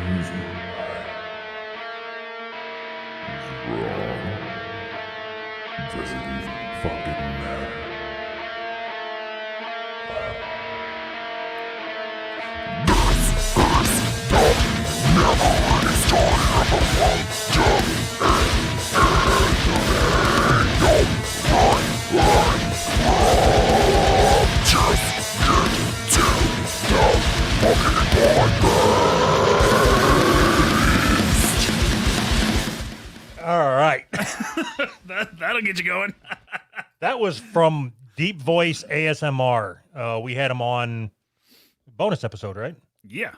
Who's right? Who's wrong? Does it even fucking matter? All right. That'll get you going. That was from Deep Voice ASMR. We had him on bonus episode, right? Yeah.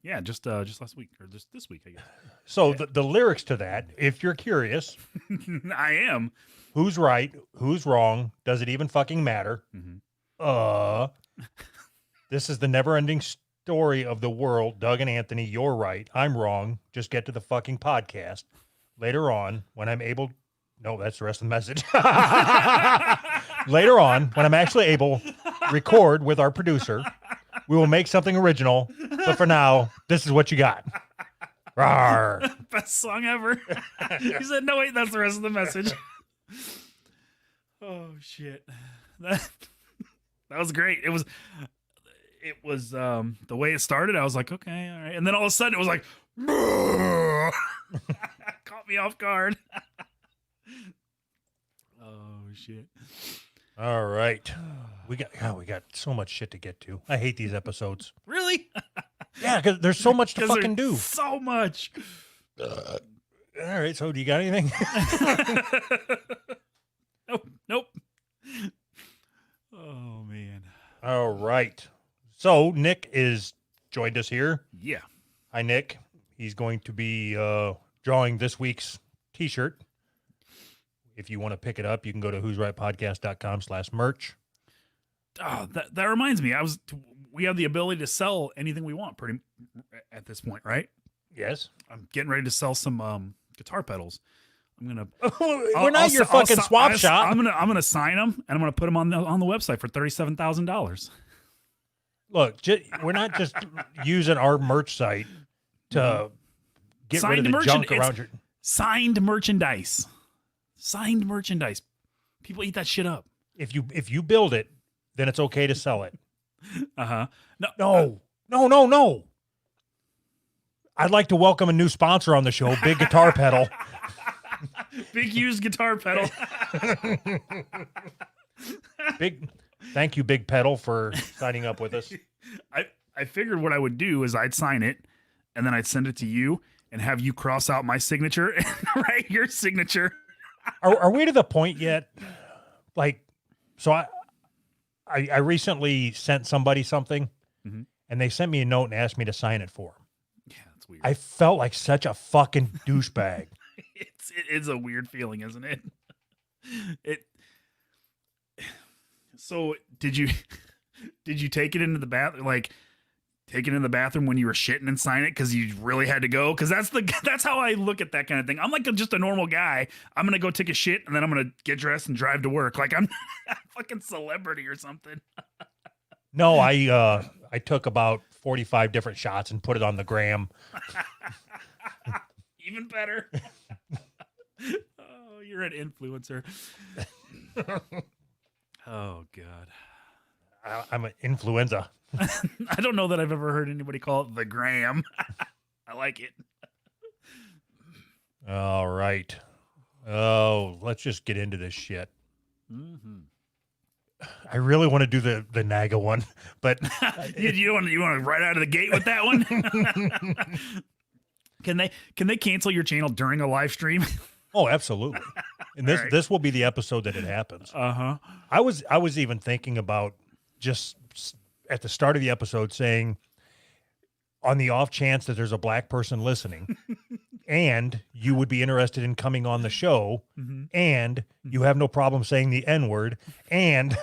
Yeah, just last week or just this week, I guess. So the lyrics to that, if you're curious, I am. who's right, who's wrong, does it even fucking matter? This is the never-ending story of the world. Doug and Anthony, you're right. I'm wrong. Just get to the fucking podcast. Later on, when I'm able... No, that's the rest of the message. Later on, when I'm actually able to record with our producer, we will make something original. But for now, this is what you got. Rawr. Best song ever. He said, no, wait, that's the rest of the message. Oh, shit. That was great. It was the way it started. I was like, okay, all right. And then all of a sudden it was like, caught me off guard. Oh, shit. All right. We got so much shit to get to. I hate these episodes. Really? Yeah, because there's so much to fucking do. So much. All right, so do you got anything? Nope. Oh, man. All right. So Nick is joined us here. Yeah. Hi, Nick. He's going to be drawing this week's T-shirt. If you want to pick it up, you can go to who'srightpodcast.com/merch. Oh, that reminds me. We have the ability to sell anything we want pretty at this point, right? Yes. I'm getting ready to sell some guitar pedals. I'm gonna. We're not your fucking swap shop. I'm gonna sign them and I'm gonna put them on the website for $37,000. Look, we're not just using our merch site to get rid of the junk around your... Signed merchandise. Signed merchandise. People eat that shit up. If you build it, then it's okay to sell it. Uh-huh. No. I'd like to welcome a new sponsor on the show, Big Guitar Pedal. Big used guitar pedal. Thank you, Big Pedal, for signing up with us. I figured what I would do is I'd sign it and then I'd send it to you and have you cross out my signature and write your signature. Are we to the point yet? Like, so I recently sent somebody something, and they sent me a note and asked me to sign it for them. Yeah, that's weird. I felt like such a fucking douchebag. It is a weird feeling, isn't it? So did you take it into the bathroom? Like, take it in the bathroom when you were shitting and sign it because you really had to go? Because that's how I look at that kind of thing. I'm like just a normal guy. I'm gonna go take a shit and then I'm gonna get dressed and drive to work. Like I'm a fucking celebrity or something. No, I took about 45 different shots and put it on the gram. Even better. Oh, you're an influencer. Oh God. I'm an influenza. I don't know that I've ever heard anybody call it the gram. I like it. All right. Oh, let's just get into this shit. Mm-hmm. I really want to do the NAGA one, but you want to right out of the gate with that one? Can they cancel your channel during a live stream? Oh, absolutely. And this will be the episode that it happens. Uh-huh. I was even thinking about just at the start of the episode saying, on the off chance that there's a black person listening and you would be interested in coming on the show and you have no problem saying the N-word and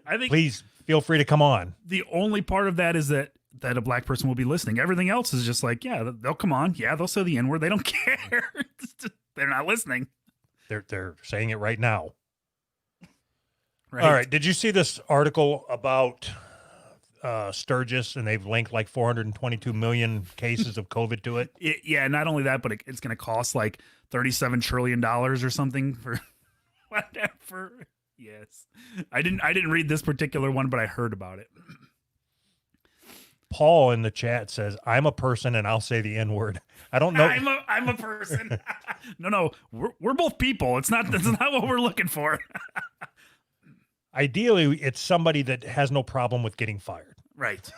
I think please feel free to come on. The only part of that is that a black person will be listening. Everything else is just like, yeah, they'll come on. Yeah, they'll say the N-word. They don't care. They're not listening. They're saying it right now. Right. All right. Did you see this article about Sturgis, and they've linked like 422 million cases of COVID to it. Yeah, not only that, but it's going to cost like $37 trillion or something for whatever. Yes. I didn't read this particular one, but I heard about it. Paul in the chat says, "I'm a person and I'll say the N-word." I don't know. I'm a person. No, we're both people. That's not what we're looking for. Ideally, it's somebody that has no problem with getting fired. Right.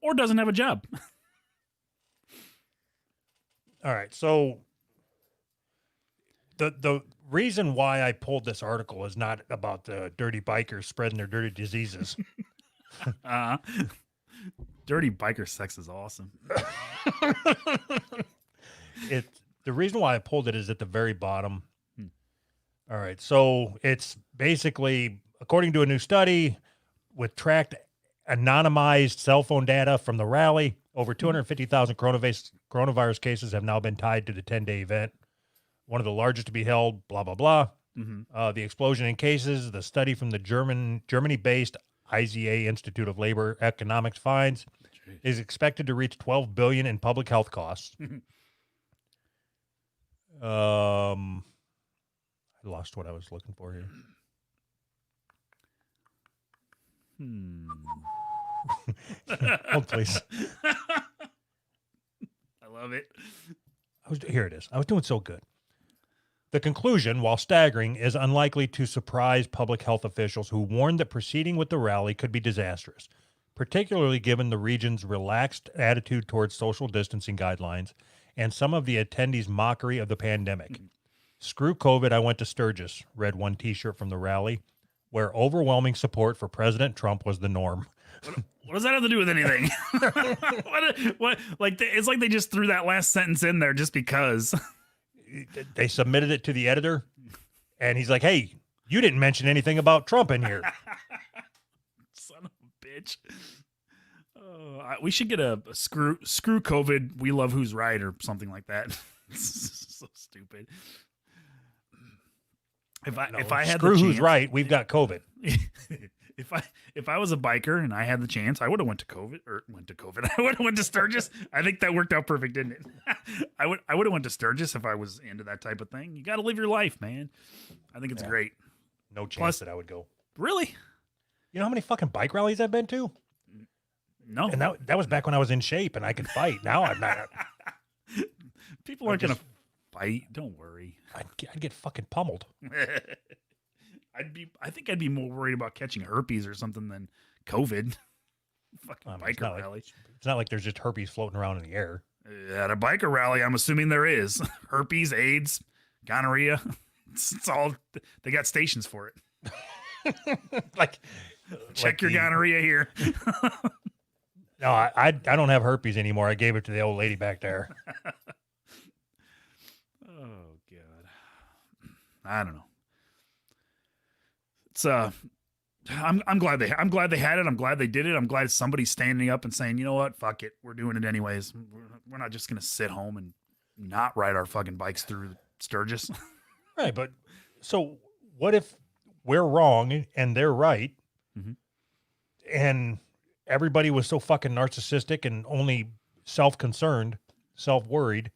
Or doesn't have a job. All right. So the reason why I pulled this article is not about the dirty bikers spreading their dirty diseases. Dirty biker sex is awesome. The reason why I pulled it is at the very bottom. All right. So it's basically, according to a new study with tracked anonymized cell phone data from the rally, over 250,000 coronavirus cases have now been tied to the 10-day event. One of the largest to be held, blah, blah, blah. The explosion in cases, the study from the Germany-based IZA Institute of Labor Economics finds is expected to reach $12 billion in public health costs. I lost what I was looking for here. Hold, please. I love it. Here it is. I was doing so good. The conclusion, while staggering, is unlikely to surprise public health officials who warned that proceeding with the rally could be disastrous, particularly given the region's relaxed attitude towards social distancing guidelines and some of the attendees' mockery of the pandemic. "Screw COVID, I went to Sturgis," read one T-shirt from the rally, where overwhelming support for President Trump was the norm. What does that have to do with anything? What? Like, it's like they just threw that last sentence in there just because. They submitted it to the editor, and he's like, "Hey, you didn't mention anything about Trump in here." Son of a bitch. We should get a screw COVID. We love who's right or something like that. So stupid. If I had screw the who's chance, right, we've got COVID. If I was a biker and I had the chance, I would have went to COVID. I would have went to Sturgis. I think that worked out perfect, didn't it? I would have went to Sturgis if I was into that type of thing. You got to live your life, man. I think it's great. No chance Plus- that I would go. Really? You know how many fucking bike rallies I've been to? No. And that was back when I was in shape and I could fight. Now I'm not. People aren't going to fight. Don't worry. I'd get fucking pummeled. I think I'd be more worried about catching herpes or something than COVID. Fucking biker rally. It's not like there's just herpes floating around in the air. At a biker rally, I'm assuming there is herpes, AIDS, gonorrhea. It's all, they got stations for it. like Check your gonorrhea here. No, I don't have herpes anymore. I gave it to the old lady back there. Oh God. I don't know. It's I'm glad they had it. I'm glad they did it. I'm glad somebody's standing up and saying, you know what, fuck it, we're doing it anyways. We're not just gonna sit home and not ride our fucking bikes through Sturgis. Right, but so what if we're wrong and they're right, and everybody was so fucking narcissistic and only self-concerned, self-worried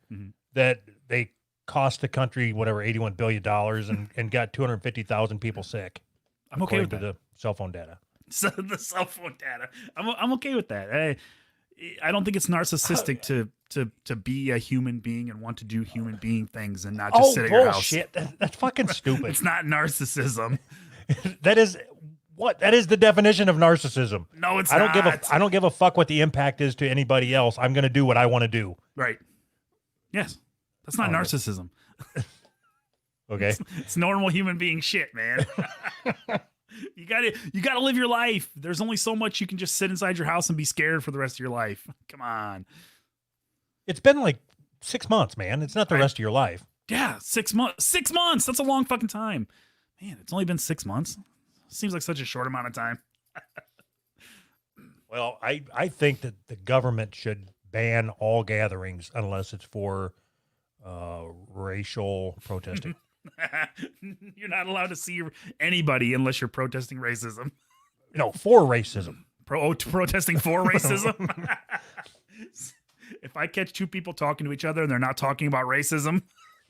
that they cost the country whatever $81 billion and got 250,000 people sick. I'm okay with according to the cell phone data. So the cell phone data. I'm okay with that. I don't think it's narcissistic to be a human being and want to do human being things and not just sit at your house. Bullshit. That's fucking stupid. It's not narcissism. That is the definition of narcissism. No, it's I not. I don't give a fuck what the impact is to anybody else. I'm going to do what I want to do. Right. Yes. That's not narcissism. Okay. It's normal human being shit, man. You gotta live your life. There's only so much you can just sit inside your house and be scared for the rest of your life. Come on. It's been like 6 months, man. It's not the rest of your life. Yeah, 6 months. 6 months. That's a long fucking time. Man, it's only been 6 months. Seems like such a short amount of time. Well, I think that the government should ban all gatherings unless it's for racial protesting. You're not allowed to see anybody unless you're protesting racism. No, for racism. protesting for racism. If I catch two people talking to each other and they're not talking about racism,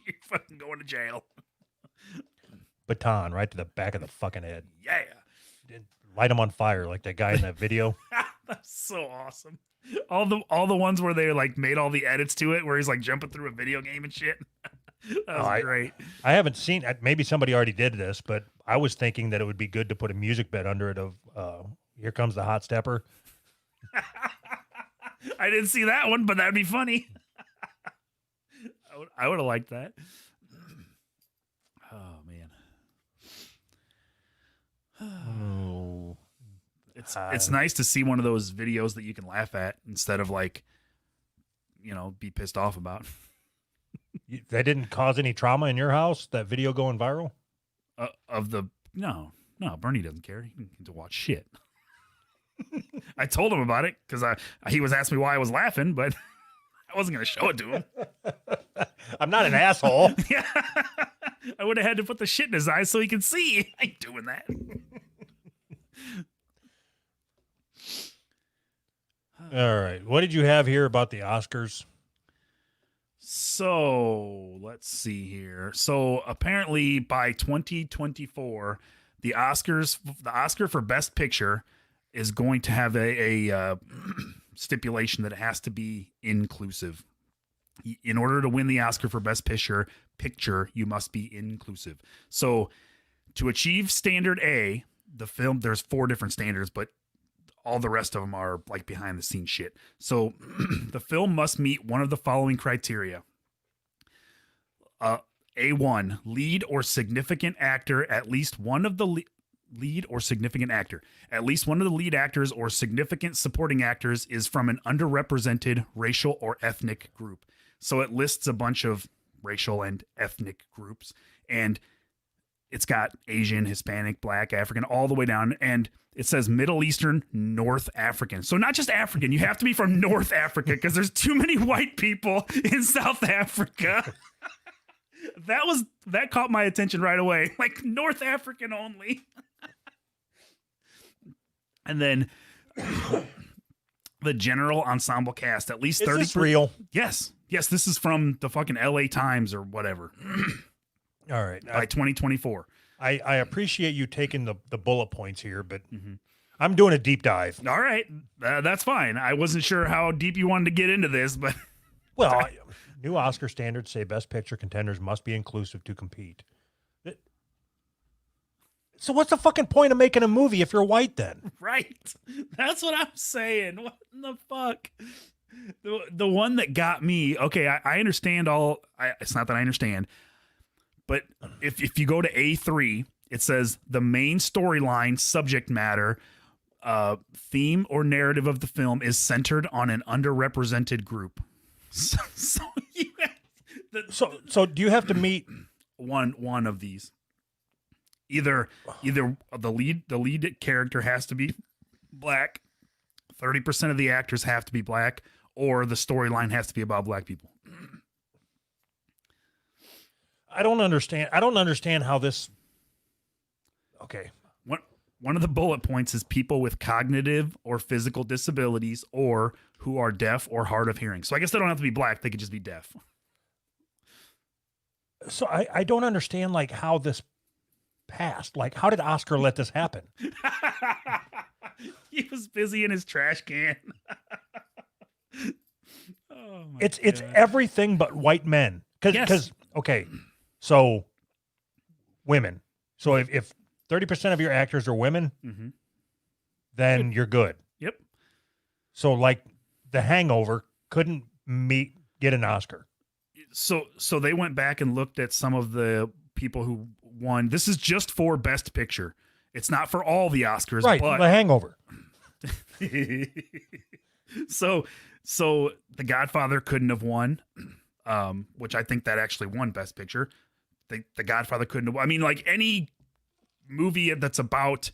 you're fucking going to jail. Baton right to the back of the fucking head. Yeah. Light him on fire like that guy in that video. That's so awesome. All the ones where they like made all the edits to it, where he's like jumping through a video game and shit. That was great. I haven't seen. Maybe somebody already did this, but I was thinking that it would be good to put a music bed under it of "Here Comes the Hot Stepper." I didn't see that one, but that'd be funny. I would have liked that. Oh man. Oh. It's nice to see one of those videos that you can laugh at instead of like, be pissed off about. That didn't cause any trauma in your house, that video going viral? No, Bernie doesn't care. He can get to watch shit. I told him about it because he was asking me why I was laughing, but I wasn't going to show it to him. I'm not an asshole. Yeah. I would have had to put the shit in his eyes so he can see. I ain't doing that. All right. What did you have here about the Oscars? So let's see here. So apparently by 2024, the Oscar for Best Picture is going to have a stipulation that it has to be inclusive. In order to win the Oscar for Best Picture, you must be inclusive. So to achieve standard A, the film, there's 4 different standards, but all the rest of them are like behind the scenes shit. So the film must meet one of the following criteria. A1, lead or significant actor, at least one of the lead or significant actor. At least one of the lead actors or significant supporting actors is from an underrepresented racial or ethnic group. So it lists a bunch of racial and ethnic groups, and it's got Asian, Hispanic, Black, African, all the way down. And it says Middle Eastern, North African. So not just African, you have to be from North Africa because there's too many white people in South Africa. That caught my attention right away. Like North African only. And then the general ensemble cast, at least 30%. Is this real? Yes. Yes, this is from the fucking LA Times or whatever. All right. By 2024. I appreciate you taking the bullet points here, but I'm doing a deep dive. All right. That's fine. I wasn't sure how deep you wanted to get into this, but. Well, new Oscar standards say Best Picture contenders must be inclusive to compete. So what's the fucking point of making a movie if you're white then? Right. That's what I'm saying. What in the fuck? The one that got me, okay, I understand it's not that I understand, but if you go to A3, it says the main storyline, subject matter, theme or narrative of the film is centered on an underrepresented group. So do you have to meet one of these? Either the lead character has to be Black, 30% of the actors have to be Black, or the storyline has to be about Black people. I don't understand how this. Okay. One of the bullet points is people with cognitive or physical disabilities or who are deaf or hard of hearing. So I guess they don't have to be Black. They could just be deaf. So I don't understand like how this passed. Like, how did Oscar let this happen? He was busy in his trash can. It's everything but white men. Because okay, so women. So if 30% of your actors are women, then you're good. Yep. So like The Hangover couldn't get an Oscar. So they went back and looked at some of the people who won. This is just for Best Picture. It's not for all the Oscars. Right, but The Hangover. So The Godfather couldn't have won, which I think that actually won Best Picture. The Godfather couldn't have won. I mean, like any movie that's about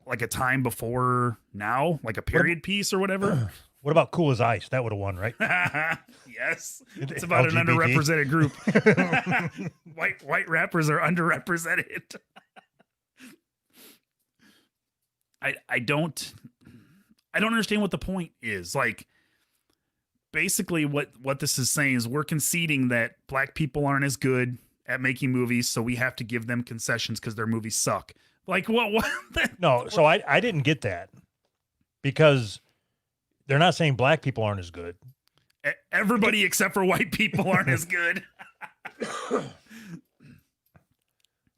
like a time before now, like a period piece or whatever. What about Cool as Ice? That would have won, right? Yes. It's about LGBT. an underrepresented group. White rappers are underrepresented. I don't understand what the point is. Like, basically what this is saying is we're conceding that black people aren't as good at making movies, so we have to give them concessions because their movies suck. Like, what No, so I didn't get that, because they're not saying black people aren't as good. Everybody except for white people aren't as good.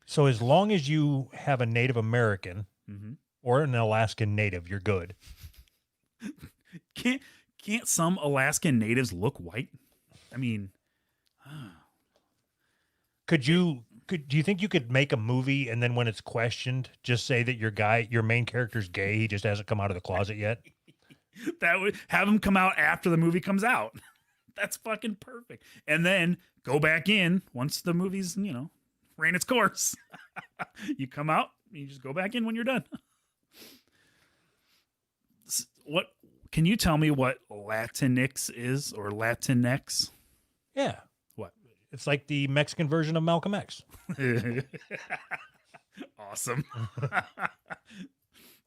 So as long as you have a Native American Mhm. or an Alaskan Native, you're good. Can't some Alaskan natives look white? I mean, Do you think you could make a movie and then when it's questioned, just say that your main character's gay, he just hasn't come out of the closet yet? that would have him come out after the movie comes out. That's fucking perfect. And then go back in once the movie's, ran its course. You come out, you just go back in when you're done. What can you tell me what Latinx is, or Latinx? Yeah. What? It's like the Mexican version of Malcolm X. Awesome.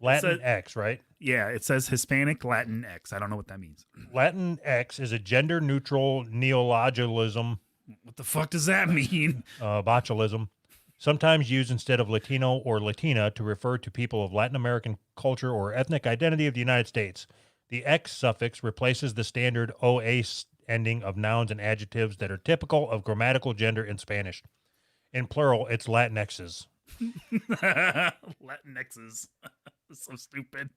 Latin X, right? Yeah, it says Hispanic Latin X. I don't know what that means. Latin X is a gender neutral neologism, What the fuck does that mean? botulism, sometimes used instead of Latino or Latina to refer to people of Latin American culture or ethnic identity of the United States. The X suffix replaces the standard OA ending of nouns and adjectives that are typical of grammatical gender in Spanish. In plural, it's Latinxes. Latinxes. So stupid.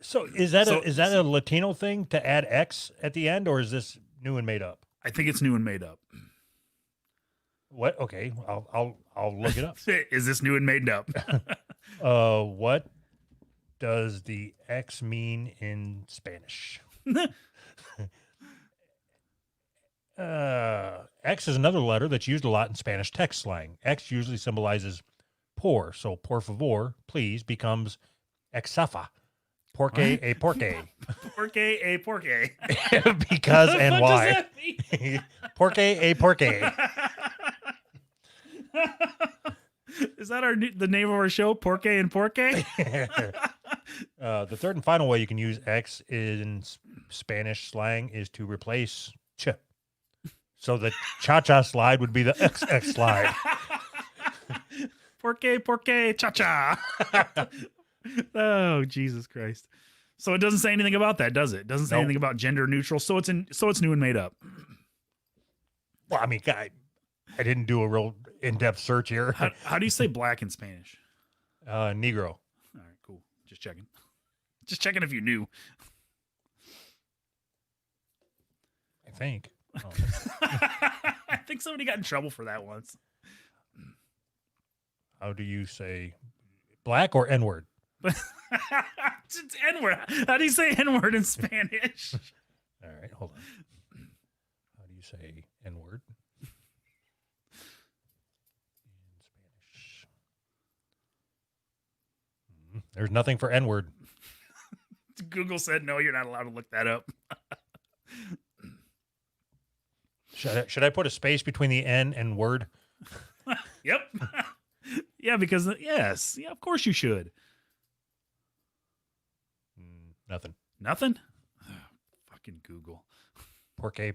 So is that a Latino thing to add X at the end, or is this new and made up? I think it's new and made up. What? Okay, I'll look it up. Is this new and made up? What does the X mean in Spanish? X is another letter that's used a lot in Spanish text slang. X usually symbolizes poor, so por favor, please, becomes exafa. Porque a porque. Porque a porque. Because and What why. does that mean? Porque a porque. Is that the name of our show? Porque and Porque? The third and final way you can use X in Spanish slang is to replace ch. So the cha-cha slide would be the XX slide. Porque, cha-cha. Oh, Jesus Christ. So it doesn't say anything about that, does it? It doesn't say Nope. anything about gender neutral. So it's new and made up. Well, I mean, I didn't do a real in-depth search here. How do you say black in Spanish? Negro. All right, cool. Just checking. Just checking if you knew. I think. Oh. I think somebody got in trouble for that once. How do you say black or N-word? It's N-word. How do you say N-word in Spanish? All right, hold on. How do you say N-word in Spanish? There's nothing for N-word. Google said, no, you're not allowed to look that up. Should I put a space between the N and word? Yep. Yeah, because, yes. Yeah, of course you should. Nothing. Nothing? Oh, fucking Google. Porque.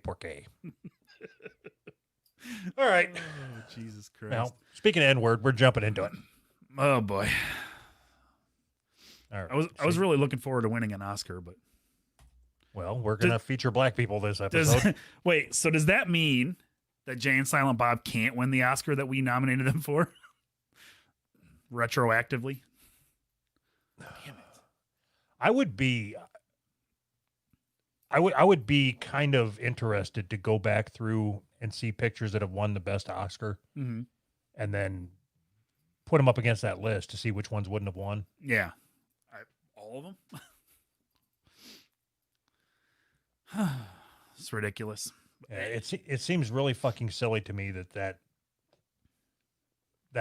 All right. Oh, Jesus Christ. Now, speaking of N-word, we're jumping into it. Oh, boy. All right. I was really looking forward to winning an Oscar, but Well, we're going to feature black people this episode. wait, so does that mean that Jay and Silent Bob can't win the Oscar that we nominated them for? Retroactively? Damn it. I would be kind of interested to go back through and see pictures that have won the best Oscar Mm-hmm. and then put them up against that list to see which ones wouldn't have won. Yeah. All of them? It's ridiculous. It seems really fucking silly to me that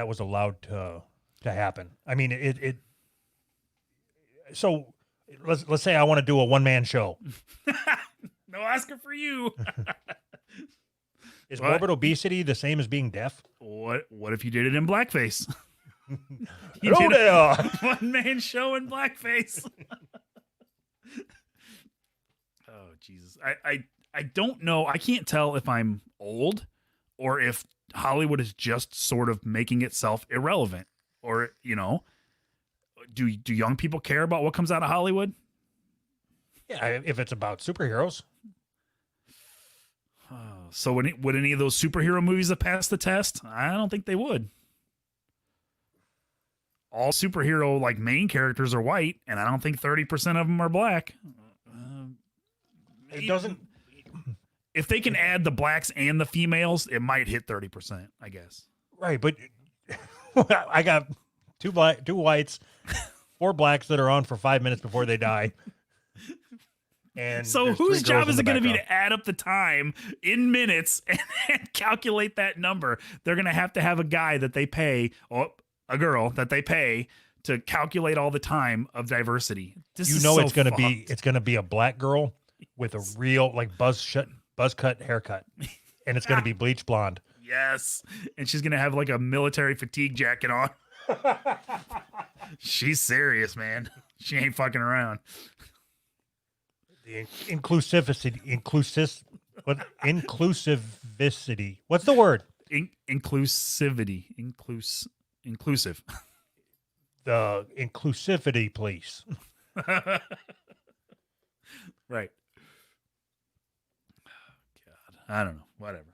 was allowed to happen. I mean, it so let's say I want to do a one-man show. No Oscar for you. Is What? morbid obesity the same as being deaf? What if you did it in blackface? You Hello did a there. one-man show in blackface. Oh, Jesus. I don't know. I can't tell if I'm old or if Hollywood is just sort of making itself irrelevant. Or, you know, do young people care about what comes out of Hollywood? Yeah, if it's about superheroes. So would any of those superhero movies have passed the test? I don't think they would. All superhero like main characters are white, and I don't think 30% of them are black. It doesn't. If they can add the blacks and the females, it might hit 30%, I guess. Right, but I got two whites, 4 blacks that are on for 5 minutes before they die. And So there's whose 3 job girls is in it the going to be background. to add up the time in minutes and calculate that number? They're going to have a guy that they pay, or a girl that they pay to calculate all the time of diversity. This You is know so it's going to be fucked. it's going to be a black girl with a real like buzz cut haircut, and it's going to be bleach blonde. Yes. And she's going to have like a military fatigue jacket on. She's serious, man. She ain't fucking around. The inclusivity. What's the word? Inclusivity. Inclusive. The inclusivity police. Right. God. I don't know. Whatever.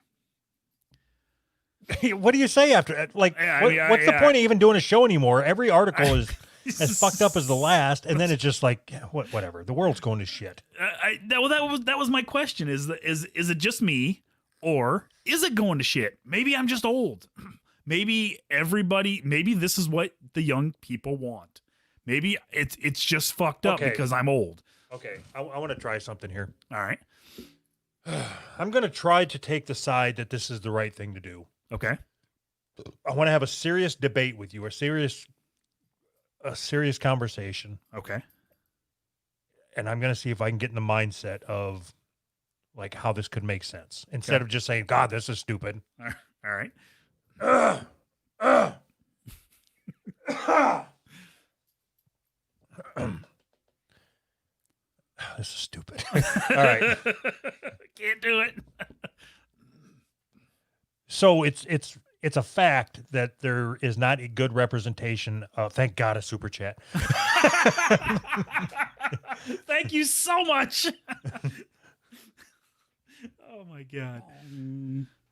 What do you say after? Like, Yeah, I what- mean, what's the yeah. point of even doing a show anymore? Every article is as fucked up as the last, and then it's just like, yeah, whatever. The world's going to shit. That was my question. Is it just me, or is it going to shit? Maybe I'm just old. Maybe this is what the young people want. Maybe it's just fucked up Okay. because I'm old. Okay, I want to try something here. All right. I'm going to try to take the side that this is the right thing to do. Okay. I want to have a serious debate with you, a serious conversation, Okay. and I'm going to see if I can get in the mindset of like how this could make sense instead Okay. of just saying, "God, this is stupid." All right. This is stupid. All right. Can't do it. So it's a fact that there is not a good representation of, thank God, a super chat. Thank you so much. Oh my God.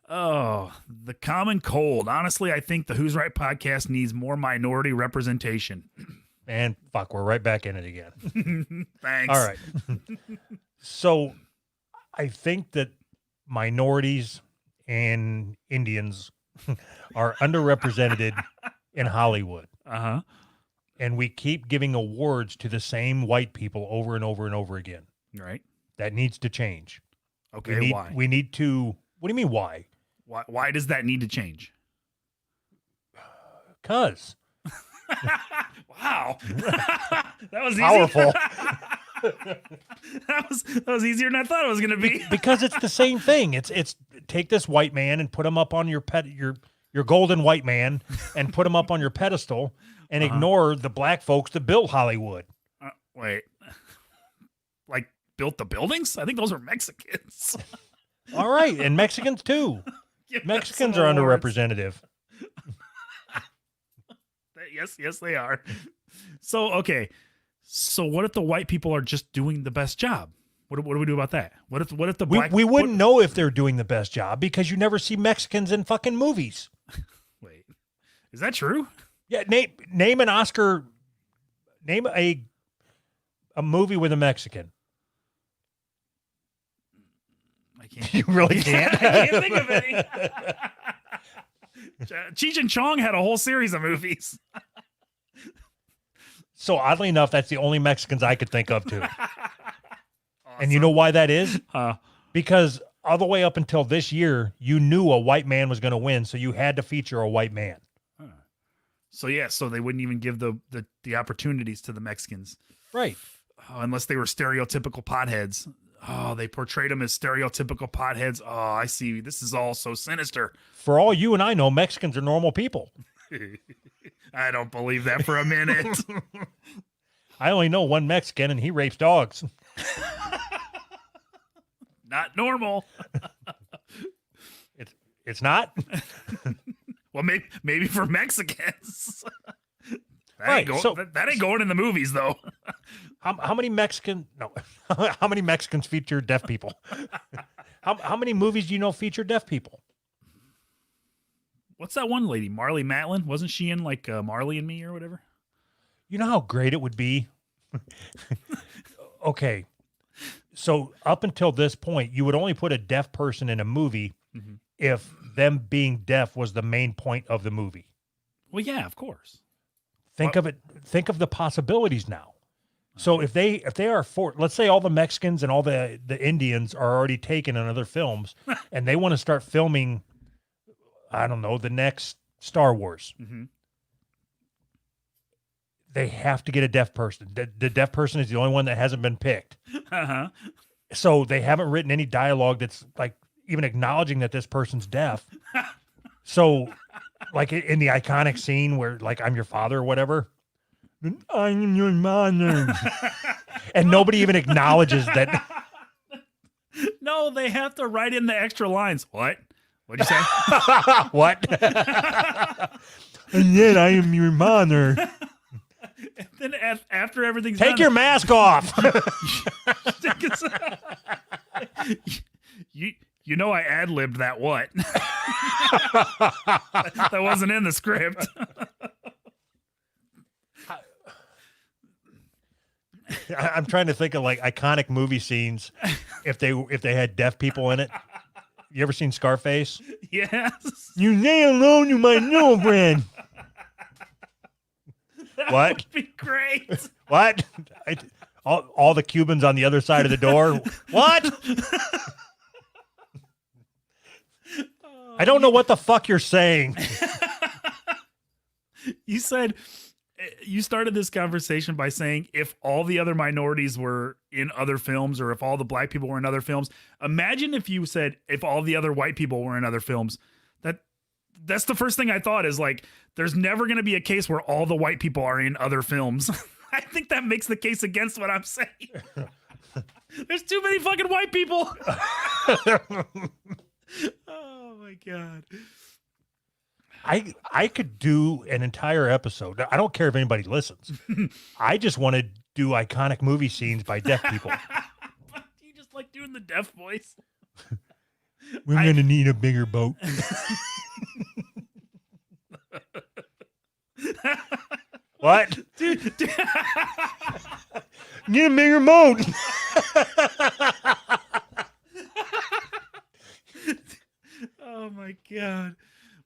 Oh, the common cold. Honestly, I think the Who's Right podcast needs more minority representation. And fuck, we're right back in it again. Thanks. All right. So I think that minorities and Indians are underrepresented in Hollywood. Uh-huh. And we keep giving awards to the same white people over and over and over again. Right. That needs to change. Okay. Why? We need to, what do you mean why? Why does that need to change? Because Wow. That was easy. powerful. that was easier than I thought it was gonna be. Because it's the same thing. It's take this white man and put him up on your golden white man and put him up on your pedestal and ignore the black folks that built Hollywood. Wait. Like built the buildings? I think those were Mexicans. All right, and Mexicans too. Give them Mexicans some are awards. underrepresented. Yes, they are. So, okay. So what if the white people are just doing the best job? What do we do about that? What if the black We wouldn't know if they're doing the best job because you never see Mexicans in fucking movies. Wait. Is that true? Yeah, name an Oscar. Name a movie with a Mexican. I can't. You really can't. I can't think of any. Cheech and Chong had a whole series of movies. So oddly enough, that's the only Mexicans I could think of too. And you know why that is? Because all the way up until this year, you knew a white man was going to win, so you had to feature a white man. So yeah, so they wouldn't even give the opportunities to the Mexicans. Right. Unless they were stereotypical potheads. Oh, they portrayed them as stereotypical potheads. Oh, I see. This is all so sinister. For all you and I know, Mexicans are normal people. I don't believe that for a minute. I only know one Mexican, and he rapes dogs. Not normal. It's not. Well, maybe for Mexicans. Right, That ain't going in the movies, though. How many Mexican? No, how many Mexicans feature deaf people? How many movies do you know feature deaf people? What's that one lady, Marley Matlin? Wasn't she in like Marley and Me or whatever? You know how great it would be. Okay, so up until this point, you would only put a deaf person in a movie if them being deaf was the main point of the movie. Well, yeah, of course. Think of it. Think of the possibilities now. So if they are let's say all the Mexicans and all the Indians are already taken in other films, and they want to start filming, I don't know, the next Star Wars. They have to get a deaf person. The deaf person is the only one that hasn't been picked. So they haven't written any dialogue that's like even acknowledging that this person's deaf. So, like in the iconic scene where like I'm your father or whatever, I'm your mother, and nobody even acknowledges that. No, they have to write in the extra lines. What? What'd you say? What? And then I am your mother. And then after everything's Take done, your mask off. You know I ad-libbed that what? That wasn't in the script. I'm trying to think of like iconic movie scenes if they had deaf people in it. You ever seen Scarface? Yes. You lay alone to my girlfriend. That What? would be great. What? All the Cubans on the other side of the door. What? I don't know what the fuck you're saying. You said you started this conversation by saying if all the other minorities were in other films or if all the black people were in other films. Imagine if you said if all the other white people were in other films. That's the first thing I thought is like there's never going to be a case where all the white people are in other films. I think that makes the case against what I'm saying. There's too many fucking white people. Oh my God. I could do an entire episode. I don't care if anybody listens. I just want to do iconic movie scenes by deaf people. You just like doing the deaf voice. We're going to need a bigger boat. What? Dude. Need a bigger boat. Oh my God.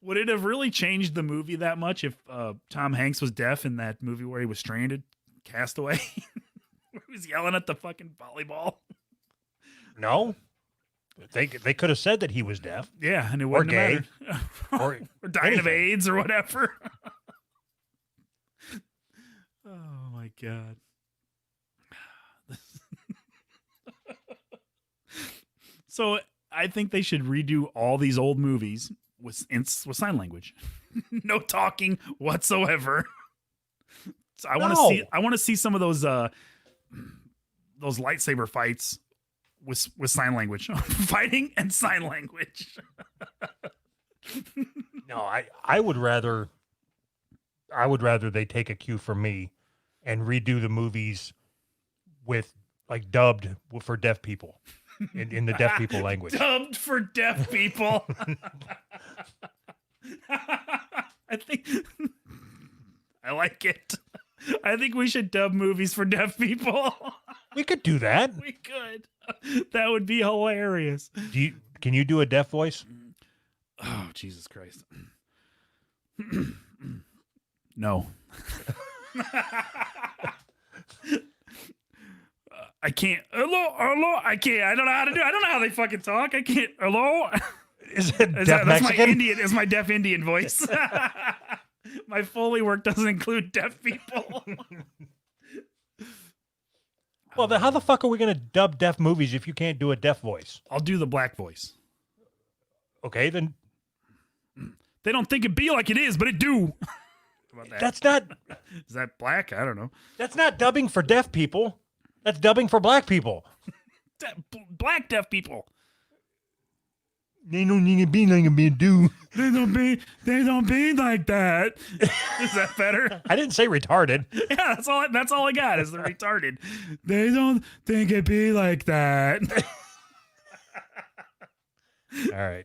Would it have really changed the movie that much if Tom Hanks was deaf in that movie where he was stranded, Castaway? Where he was yelling at the fucking volleyball? No. They could have said that he was deaf. Yeah, and it wouldn't gay. have mattered. Or dying of anything. AIDS or whatever. Oh my God. So I think they should redo all these old movies with sign language. No talking whatsoever. So I want to see some of those lightsaber fights with sign language. Fighting and sign language. No, I would rather they take a cue from me and redo the movies with like dubbed for deaf people in the deaf people language. Dubbed for deaf people. I think I like it. I think we should dub movies for deaf people. We could do that. We could. That would be hilarious. Can you do a deaf voice? Oh, Jesus Christ. No. I can't. Hello. I can't. I don't know how to do it. I don't know how they fucking talk. I can't. Hello. Is it deaf That's Mexican? my Indian. Is my deaf Indian voice. My Foley work doesn't include deaf people. Well, then how the fuck are we going to dub deaf movies if you can't do a deaf voice? I'll do the black voice. Okay, then. They don't think it be like it is, but it do. about that? That's not Is that black? I don't know. that's not dubbing for deaf people. That's dubbing for black people. Black deaf people. They don't need to be like a big dude. They don't be like that. Is that better? I didn't say retarded. Yeah, that's all I got is the retarded. They don't think it be like that. All right.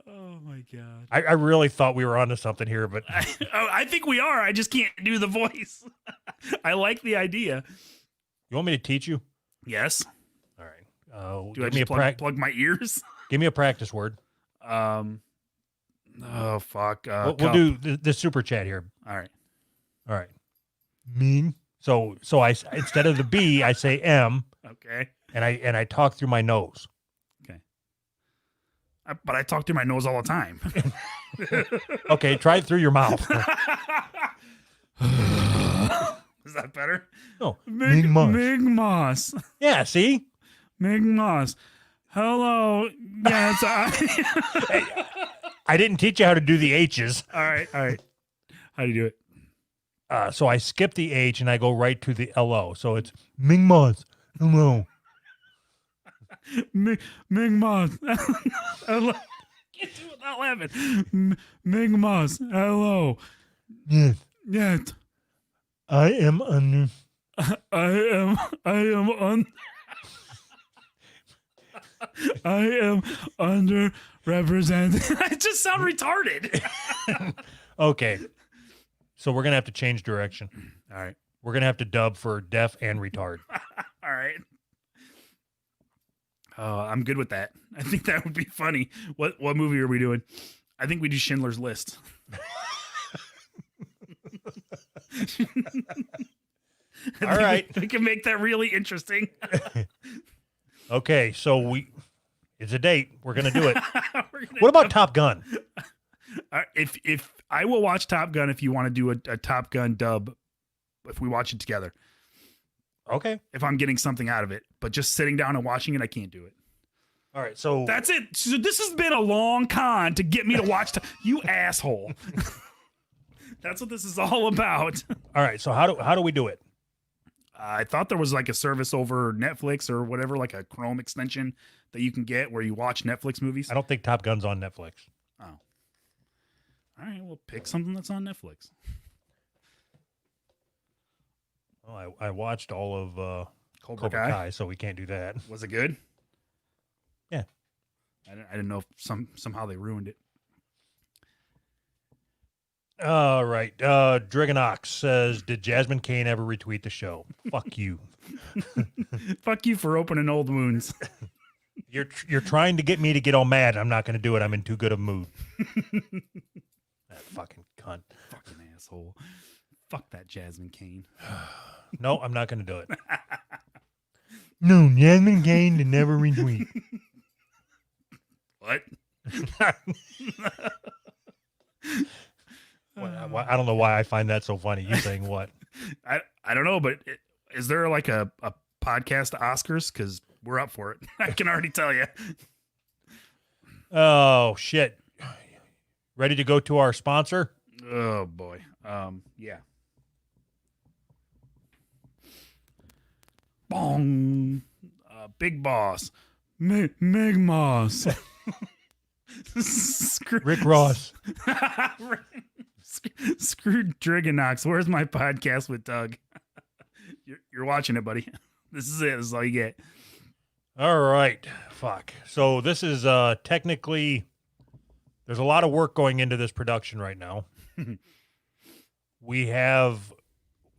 Oh my god. I really thought we were onto something here, but I think we are. I just can't do the voice. I like the idea. you want me to teach you? Yes. All right. Do I Give me just plug my ears? give me a practice word. Oh fuck. We'll cup. do the super chat here. All right. All right. Mean. So I instead of the B, I say M, Okay. and I talk through my nose. But I talk through my nose all the time. Okay, try it through your mouth. Is that better? No, Mig Moss. Mig Moss. Yeah, see? Mig Moss. Hello. Yes. I didn't teach you how to do the H's. All right. How do you do it? So I skip the H and I go right to the LO. So it's Ming Moss. Hello. Mig Moss. Hello. Can't do it without laughing. Mig Moss. Hello. Yes. Yes. I am under. I am underrepresented. I just sound retarded. Okay. So we're going to have to change direction. All right. We're going to have to dub for deaf and retard. All right. I'm good with that. I think that would be funny. What movie are we doing? I think we do Schindler's List. All right. We can make that really interesting. Okay. So it's a date. We're going to do it. We're gonna- What about Top Gun? if I will watch Top Gun if you want to do a Top Gun dub, if we watch it together. Okay. If I'm getting something out of it, but just sitting down and watching it, I can't do it. All right. So That's it. So this has been a long con to get me to watch. You asshole. That's what this is all about. all right. So how do we do it? I thought there was like a service over Netflix or whatever, like a Chrome extension that you can get where you watch Netflix movies. I don't think Top Gun's on Netflix. Oh. All right. Well, pick something that's on Netflix. Well, I watched all of Cobra Cobra Kai. Kai, so we can't do that. Was it good? Yeah. I didn't know if somehow they ruined it. All right. Dragonox says, did Jasmine Kane ever retweet the show? Fuck you. Fuck you for opening old wounds. You're trying to get me to get all mad. I'm not going to do it. I'm in too good a mood. That fucking cunt. Fucking asshole. Fuck that Jasmine Kane. No, I'm not going to do it. No, Jasmine Kane to never retweet. What? I don't know why I find that so funny. You saying what? I don't know, but is there like a podcast Oscars? Because we're up for it. I can already tell you. Oh, shit. Ready to go to our sponsor? Oh boy. Yeah. Bong. Big Boss. Mig Moss. Rick Ross. Screw Dragonox. Where's my podcast with Doug? You're watching it, buddy. This is it. This is all you get. All right. Fuck. So this is technically, there's a lot of work going into this production right now. We have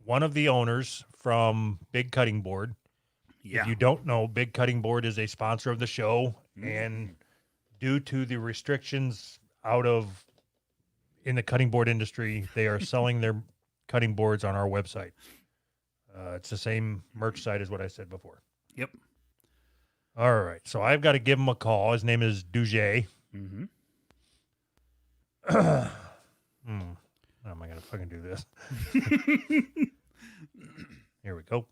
one of the owners from Big Cutting Board. Yeah. If you don't know, Big Cutting Board is a sponsor of the show, and due to the restrictions in the cutting board industry, they are selling their cutting boards on our website. It's the same merch site as what I said before. Yep. All right. So I've got to give him a call. His name is Duget. Mm-hmm. How am I going to fucking do this? Here we go.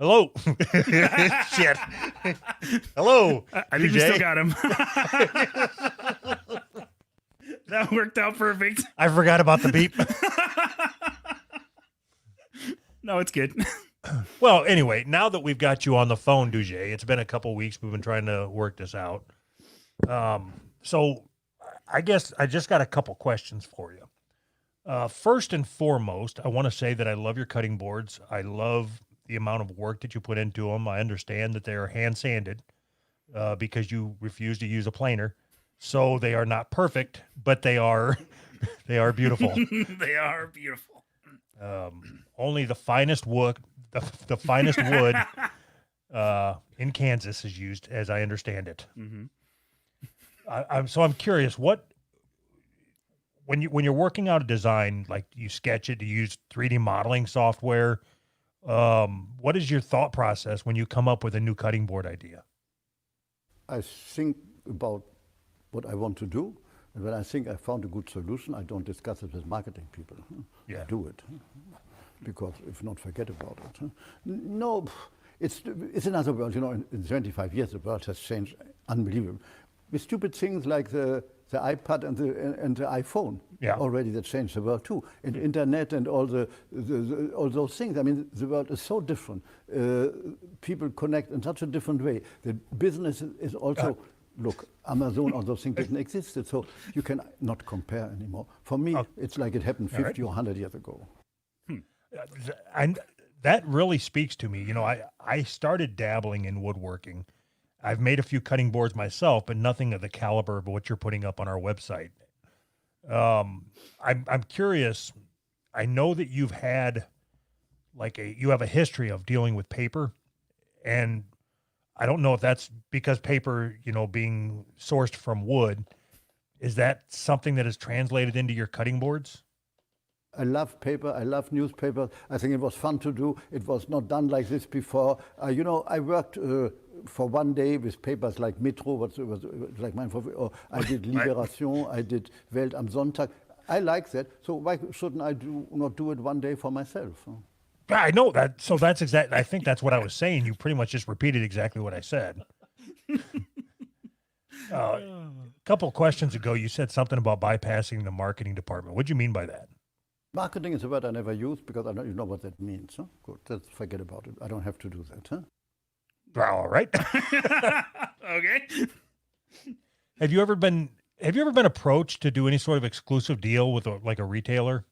Hello. Shit. Hello. I think we DJ. still got him. That worked out perfect. I forgot about the beep. No, it's good. Well, anyway, now that we've got you on the phone, Duje, it's been a couple weeks. We've been trying to work this out. So I guess I just got a couple questions for you. First and foremost, I want to say that I love your cutting boards. I love the amount of work that you put into them. I understand that they are hand sanded because you refuse to use a planer. So they are not perfect, but they are beautiful. They are beautiful. Only the finest wood, the finest wood in Kansas is used, as I understand it. Mm-hmm. I'm curious, when you're working out a design, like you sketch it, you use 3D modeling software. What is your thought process when you come up with a new cutting board idea? I think about what I want to do, and when I think I found a good solution, I don't discuss it with marketing people. Yeah. Do it, because if not, forget about it. No, it's another world. You know, in 25 years, the world has changed unbelievably. With stupid things like the iPad and the iPhone, Yeah. already that changed the world too. And internet and all all those things. I mean, the world is so different. People connect in such a different way. The business is also. Look, Amazon, all those things didn't exist, so you can not compare anymore. For me, it's like it happened 50 or 100 years ago. And that really speaks to me. You know, I started dabbling in woodworking. I've made a few cutting boards myself, but nothing of the caliber of what you're putting up on our website. I'm curious. I know that you've had you have a history of dealing with paper, and I don't know if that's because paper, you know, being sourced from wood, is that something that is translated into your cutting boards? I love paper. I love newspapers. I think it was fun to do. It was not done like this before. You know, I worked for one day with papers like Metro, was like mine, or I did Libération, I did Welt am Sonntag. I like that. So why shouldn't I not do it one day for myself? Yeah, I know that. So that's exactly, I think that's what I was saying. You pretty much just repeated exactly what I said. A couple of questions ago, you said something about bypassing the marketing department. What do you mean by that? Marketing is a word I never use because I don't you know what that means. Huh? Good, let's forget about it. I don't have to do that. Huh? All right. Okay. Have you ever been approached to do any sort of exclusive deal with a retailer?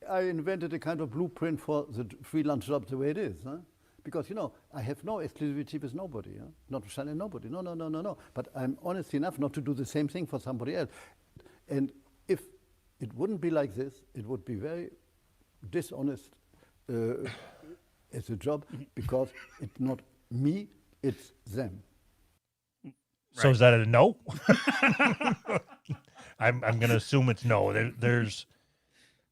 I invented a kind of blueprint for the freelance job the way it is. Huh? Because, you know, I have no exclusivity with nobody. Huh? Not with nobody. No. But I'm honest enough not to do the same thing for somebody else. And if it wouldn't be like this, it would be very dishonest as a job because it's not me, it's them. So is that a no? I'm going to assume it's no.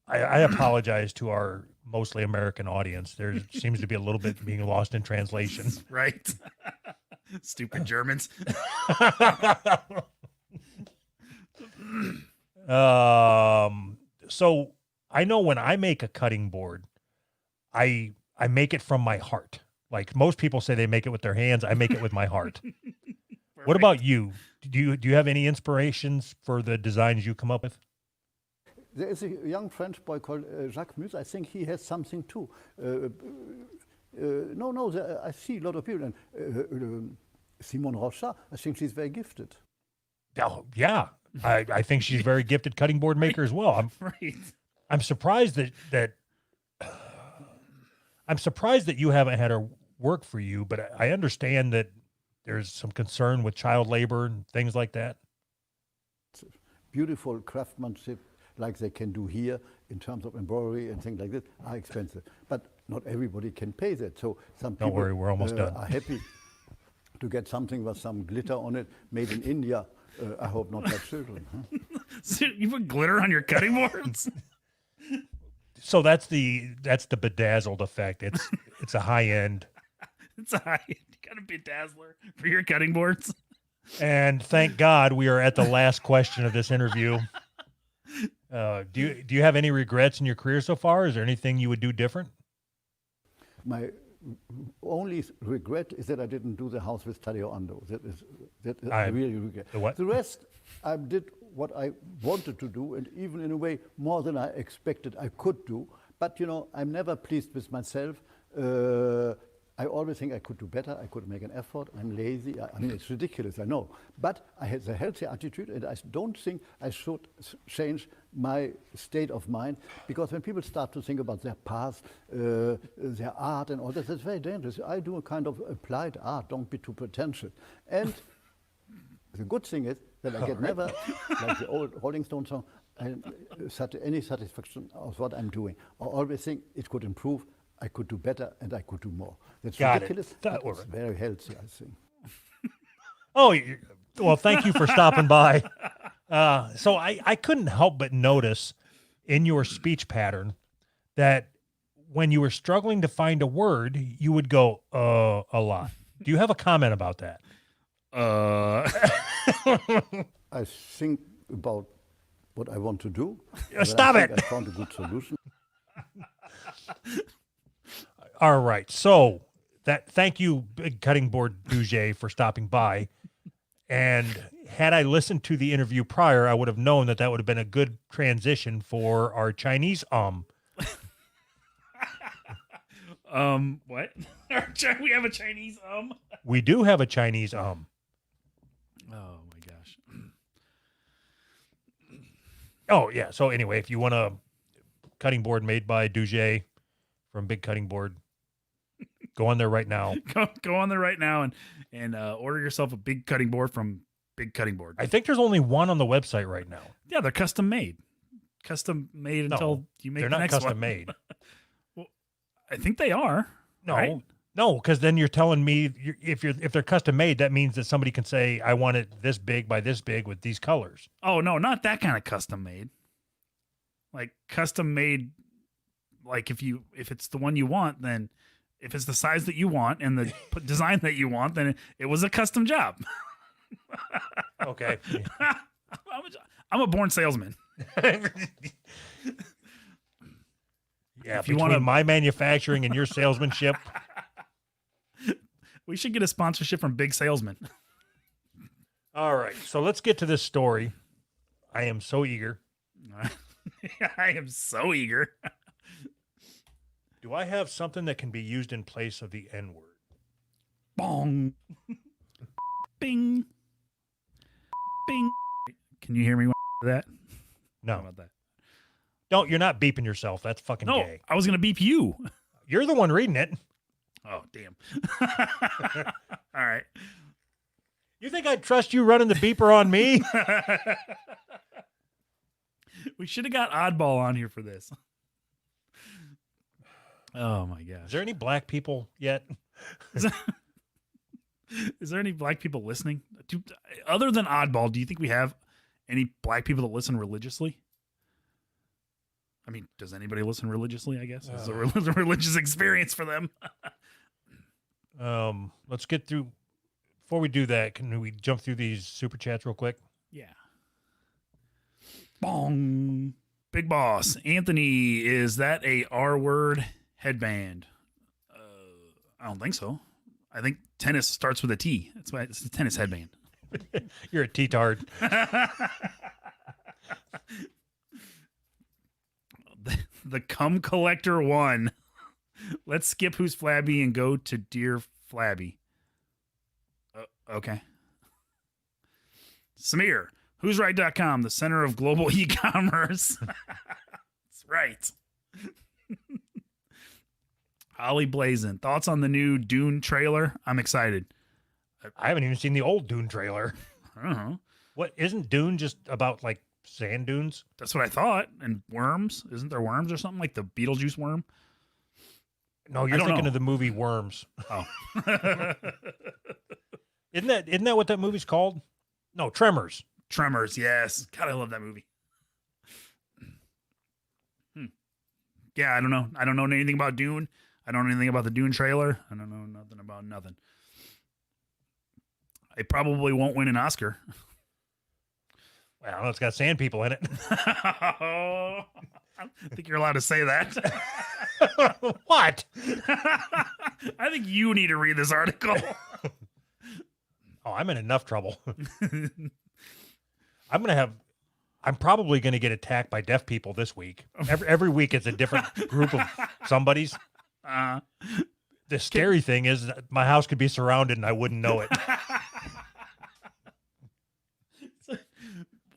I apologize to our mostly American audience. There seems to be a little bit being lost in translation. Right. Stupid Germans. So I know when I make a cutting board, I make it from my heart. Like most people say they make it with their hands. I make it with my heart. What about you? Do you have any inspirations for the designs you come up with? There is a young French boy called Jacques Mus. I think he has something too. I see a lot of people. And Simone Rocha, I think she's very gifted. Oh, yeah. I think she's a very gifted cutting board maker as well. I'm surprised that you haven't had her work for you, but I understand that there's some concern with child labor and things like that. Beautiful craftsmanship, like they can do here in terms of embroidery and things like this, are expensive. But not everybody can pay that. So some people Don't worry, we're almost done. Are happy to get something with some glitter on it, made in India. I hope not by children. Huh? So you put glitter on your cutting boards? So that's the bedazzled effect. It's a high end. It's a high. You got a bedazzler for your cutting boards. And thank God we are at the last question of this interview. Do you have any regrets in your career so far? Is there anything you would do different? my only regret is that I didn't do the house with Taddeo Ando. That I really regret. The what? The rest, I did what I wanted to do, and even in a way more than I expected I could do. But you know, I'm never pleased with myself. I always think I could do better. I could make an effort. I'm lazy. I mean, it's ridiculous, I know. But I have a healthy attitude, and I don't think I should change my state of mind, because when people start to think about their past, their art and all that, that's very dangerous. I do a kind of applied art. Don't be too pretentious. And the good thing is that I get never, like the old Rolling Stone song, any satisfaction of what I'm doing. I always think it could improve. I could do better, and I could do more. That's Got ridiculous. it. That But it's very healthy, I think. Oh, well, thank you for stopping by. So I couldn't help but notice in your speech pattern that when you were struggling to find a word, you would go, a lot. Do you have a comment about that? I think about what I want to do. Stop I it. think I found a good solution. All right. So thank you, Big Cutting Board Duget, for stopping by. And had I listened to the interview prior, I would have known that would have been a good transition for our Chinese What? We have a Chinese We do have a Chinese Oh my gosh. Oh, yeah. So anyway, if you want a cutting board made by Duget from Big Cutting Board, go on there right now. Go on there right now and order yourself a big cutting board from Big Cutting Board. I think there's only one on the website right now. Yeah, they're custom made. Until you make they're the not next custom one. made. Well, I think they are. No, right? no, because then you're telling me if they're custom made, that means that somebody can say, I want it this big by this big with these colors. Oh no, not that kind of custom made. Like custom made, like if it's the one you want, then if it's the size that you want and the design that you want, then it was a custom job. Okay. I'm a born salesman. Yeah, If you between wanna- my manufacturing and your salesmanship. We should get a sponsorship from Big Salesman. All right, so let's get to this story. I am so eager. I am so eager. Do I have something that can be used in place of the N-word? Bong. Bing. Bing. Can you hear me when I do that? How No. about that? Don't, you're not beeping yourself. That's fucking No, gay. I was going to beep you. You're the one reading it. Oh, damn. All right. You think I'd trust you running the beeper on me? We should have got Oddball on here for this. Oh, my Is gosh. there any black people yet? Is there any black people listening? Other than Oddball, do you think we have any black people that listen religiously? I mean, does anybody listen religiously, I guess? It's a religious experience for them. Let's get through. Before we do that, can we jump through these super chats real quick? Yeah. Bong. Big Boss. Anthony, is that a R-word headband? I don't think so. I think tennis starts with a T. That's why it's a tennis headband. You're a T-tard. The Cum Collector 1. Let's skip Who's Flabby and go to Dear Flabby. Okay. Samir, who'sright.com, the center of global e-commerce. That's right. Holly Blazin, thoughts on the new Dune trailer? I'm excited. I haven't even seen the old Dune trailer. I don't know. What, isn't Dune just about like sand dunes? That's what I thought. And worms? Isn't there worms or something like the Beetlejuice worm? No, you're don't thinking know. of the movie Worms. Oh. Isn't that what that movie's called? No, Tremors. Tremors, yes. God, I love that movie. Yeah, I don't know. I don't know anything about Dune. I don't know anything about the Dune trailer. I don't know nothing about nothing. It probably won't win an Oscar. Well, it's got sand people in it. I think you're allowed to say that. What? I think you need to read this article. Oh, I'm in enough trouble. I'm probably going to get attacked by deaf people this week. Every week it's a different group of somebody's. The scary thing is that my house could be surrounded and I wouldn't know it.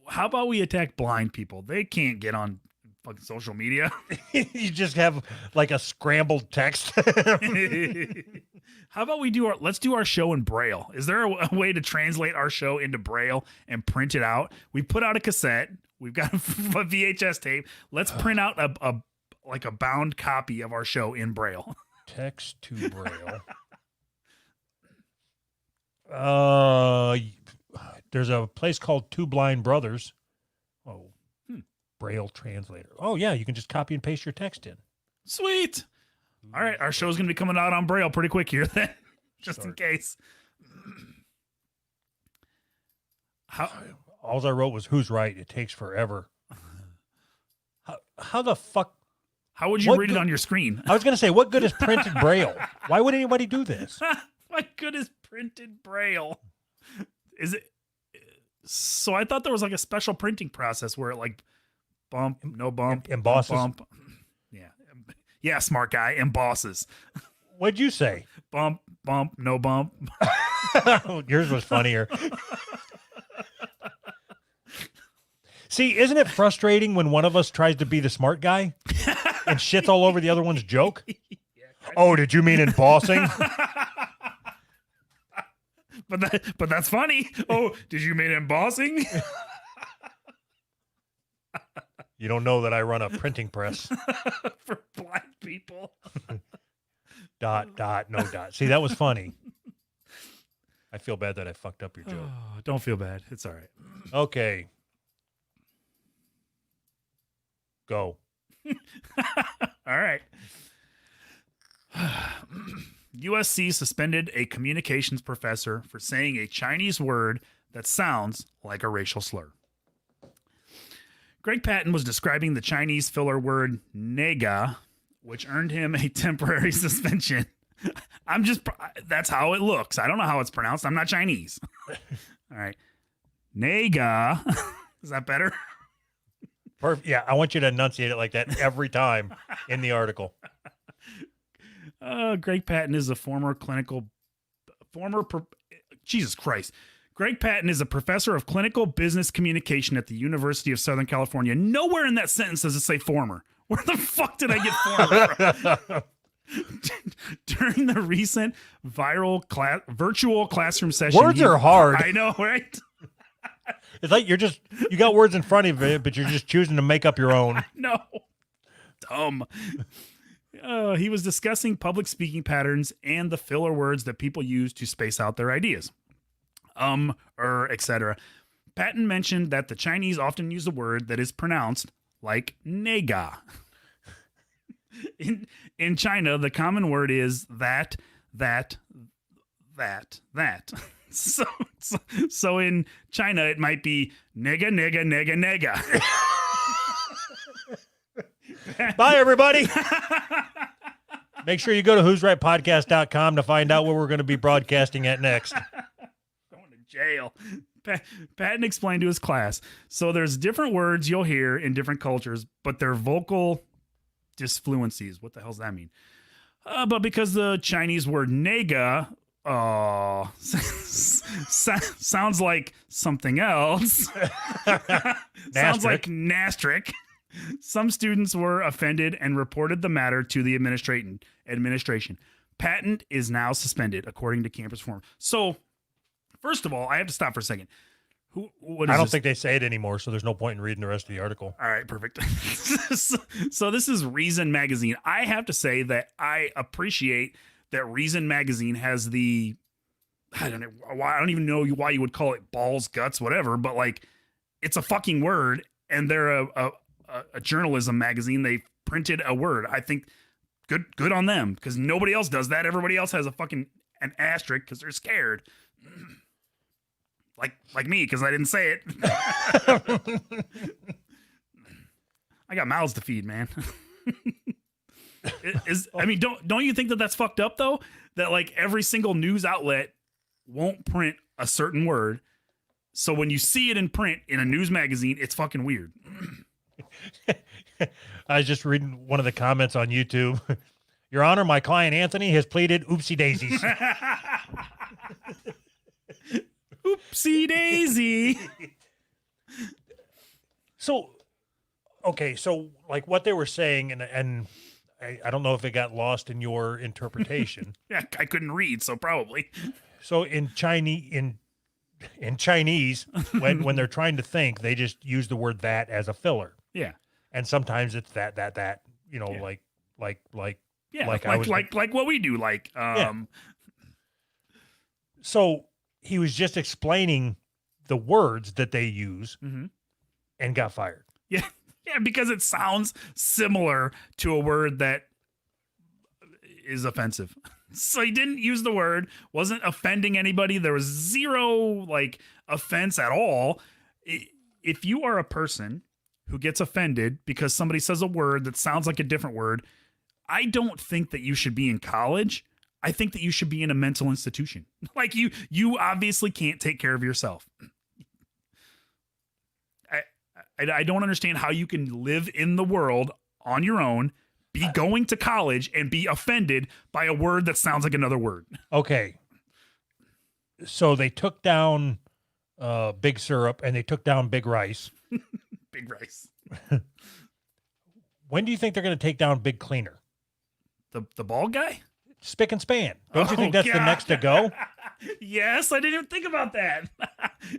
How about we attack blind people? They can't get on fucking social media. You just have like a scrambled text. How about let's do our show in Braille. Is there a way to translate our show into Braille and print it out? We put out a cassette. We've got a VHS tape. Let's print out a bound copy of our show in Braille. Text to Braille. There's a place called Two Blind Brothers. Oh, Braille translator. Oh yeah, you can just copy and paste your text in. Sweet. All right, our show's gonna be coming out on Braille pretty quick here, then, just in case. All I wrote was "Who's right?" It takes forever. How the fuck? How would you read it on your screen? I was gonna say, what good is printed Braille? Why would anybody do this? What good is printed Braille? Is it? So I thought there was like a special printing process where it like bump, no bump, embosses. bump. Yeah, smart guy, embosses. What'd you say? Bump, bump, no bump. Yours was funnier. See, isn't it frustrating when one of us tries to be the smart guy and shits all over the other one's joke? Oh, did you mean embossing? But that's funny. Oh, did you mean embossing? You don't know that I run a printing press. For blind people. Dot, no dot. See, that was funny. I feel bad that I fucked up your joke. Oh, don't feel bad. It's all right. Okay. Go. All right. USC suspended a communications professor for saying a Chinese word that sounds like a racial slur. Greg Patton was describing the Chinese filler word nega, which earned him a temporary suspension. That's how it looks. I don't know how it's pronounced. I'm not Chinese. All right. Nega. Is that better? Perfect. Yeah, I want you to enunciate it like that every time in the article. Greg Patton is a Jesus Christ. Greg Patton is a professor of clinical business communication at the University of Southern California. Nowhere in that sentence does it say former. Where the fuck did I get former from? During the recent virtual classroom session. Words are hard. I know, right? It's like you got words in front of you, but you're just choosing to make up your own. No. Dumb. He was discussing public speaking patterns and the filler words that people use to space out their ideas. Etc. Patton mentioned that the Chinese often use a word that is pronounced like nega. In China, the common word is that. So in China, it might be nega. Bye, everybody. Make sure you go to who'srightpodcast.com to find out where we're going to be broadcasting at next. Going to jail. Patton explained to his class. So there's different words you'll hear in different cultures, but they're vocal disfluencies. What the hell does that mean? But because the Chinese word nega sounds like something else. Sounds like nastric. Some students were offended and reported the matter to the administration. Patton is now suspended, according to Campus Forum. So, first of all, I have to stop for a second. I don't think they say it anymore, so there's no point in reading the rest of the article. All right, perfect. So this is Reason Magazine. I have to say that I appreciate that Reason Magazine has I don't even know why you would call it balls, guts, whatever, but like it's a fucking word, and they're a journalism magazine. They printed a word. I think good on them, because nobody else does that. Everybody else has an asterisk because they're scared. Like me, because I didn't say it. I got mouths to feed, man. I mean, don't you think that that's fucked up though? That like every single news outlet won't print a certain word, so when you see it in print in a news magazine, it's fucking weird. I was just reading one of the comments on YouTube. Your Honor, my client Anthony has pleaded oopsie daisies. Oopsie daisy. So, okay, so like what they were saying, and I don't know if it got lost in your interpretation. Yeah, I couldn't read, so probably. So in Chinese, when they're trying to think, they just use the word that as a filler, Yeah. and sometimes it's that. You know, Yeah. like Yeah, Like like I was- like what we do, like So he was just explaining the words that they use Mhm. and got fired. yeah, because it sounds similar to a word that is offensive. So he didn't use the word, wasn't offending anybody. There was zero like offense at all. If you are a person who gets offended because somebody says a word that sounds like a different word, I don't think that you should be in college. I think that you should be in a mental institution. Like you obviously can't take care of yourself. I don't understand how you can live in the world on your own, be going to college, and be offended by a word that sounds like another word. Okay. So they took down Big Syrup and they took down Big Rice. Big rice. When do you think they're going to take down Big Cleaner? The bald guy? Spick and span. Don't you Oh, think that's the God. next to go? Yes, I didn't even think about that.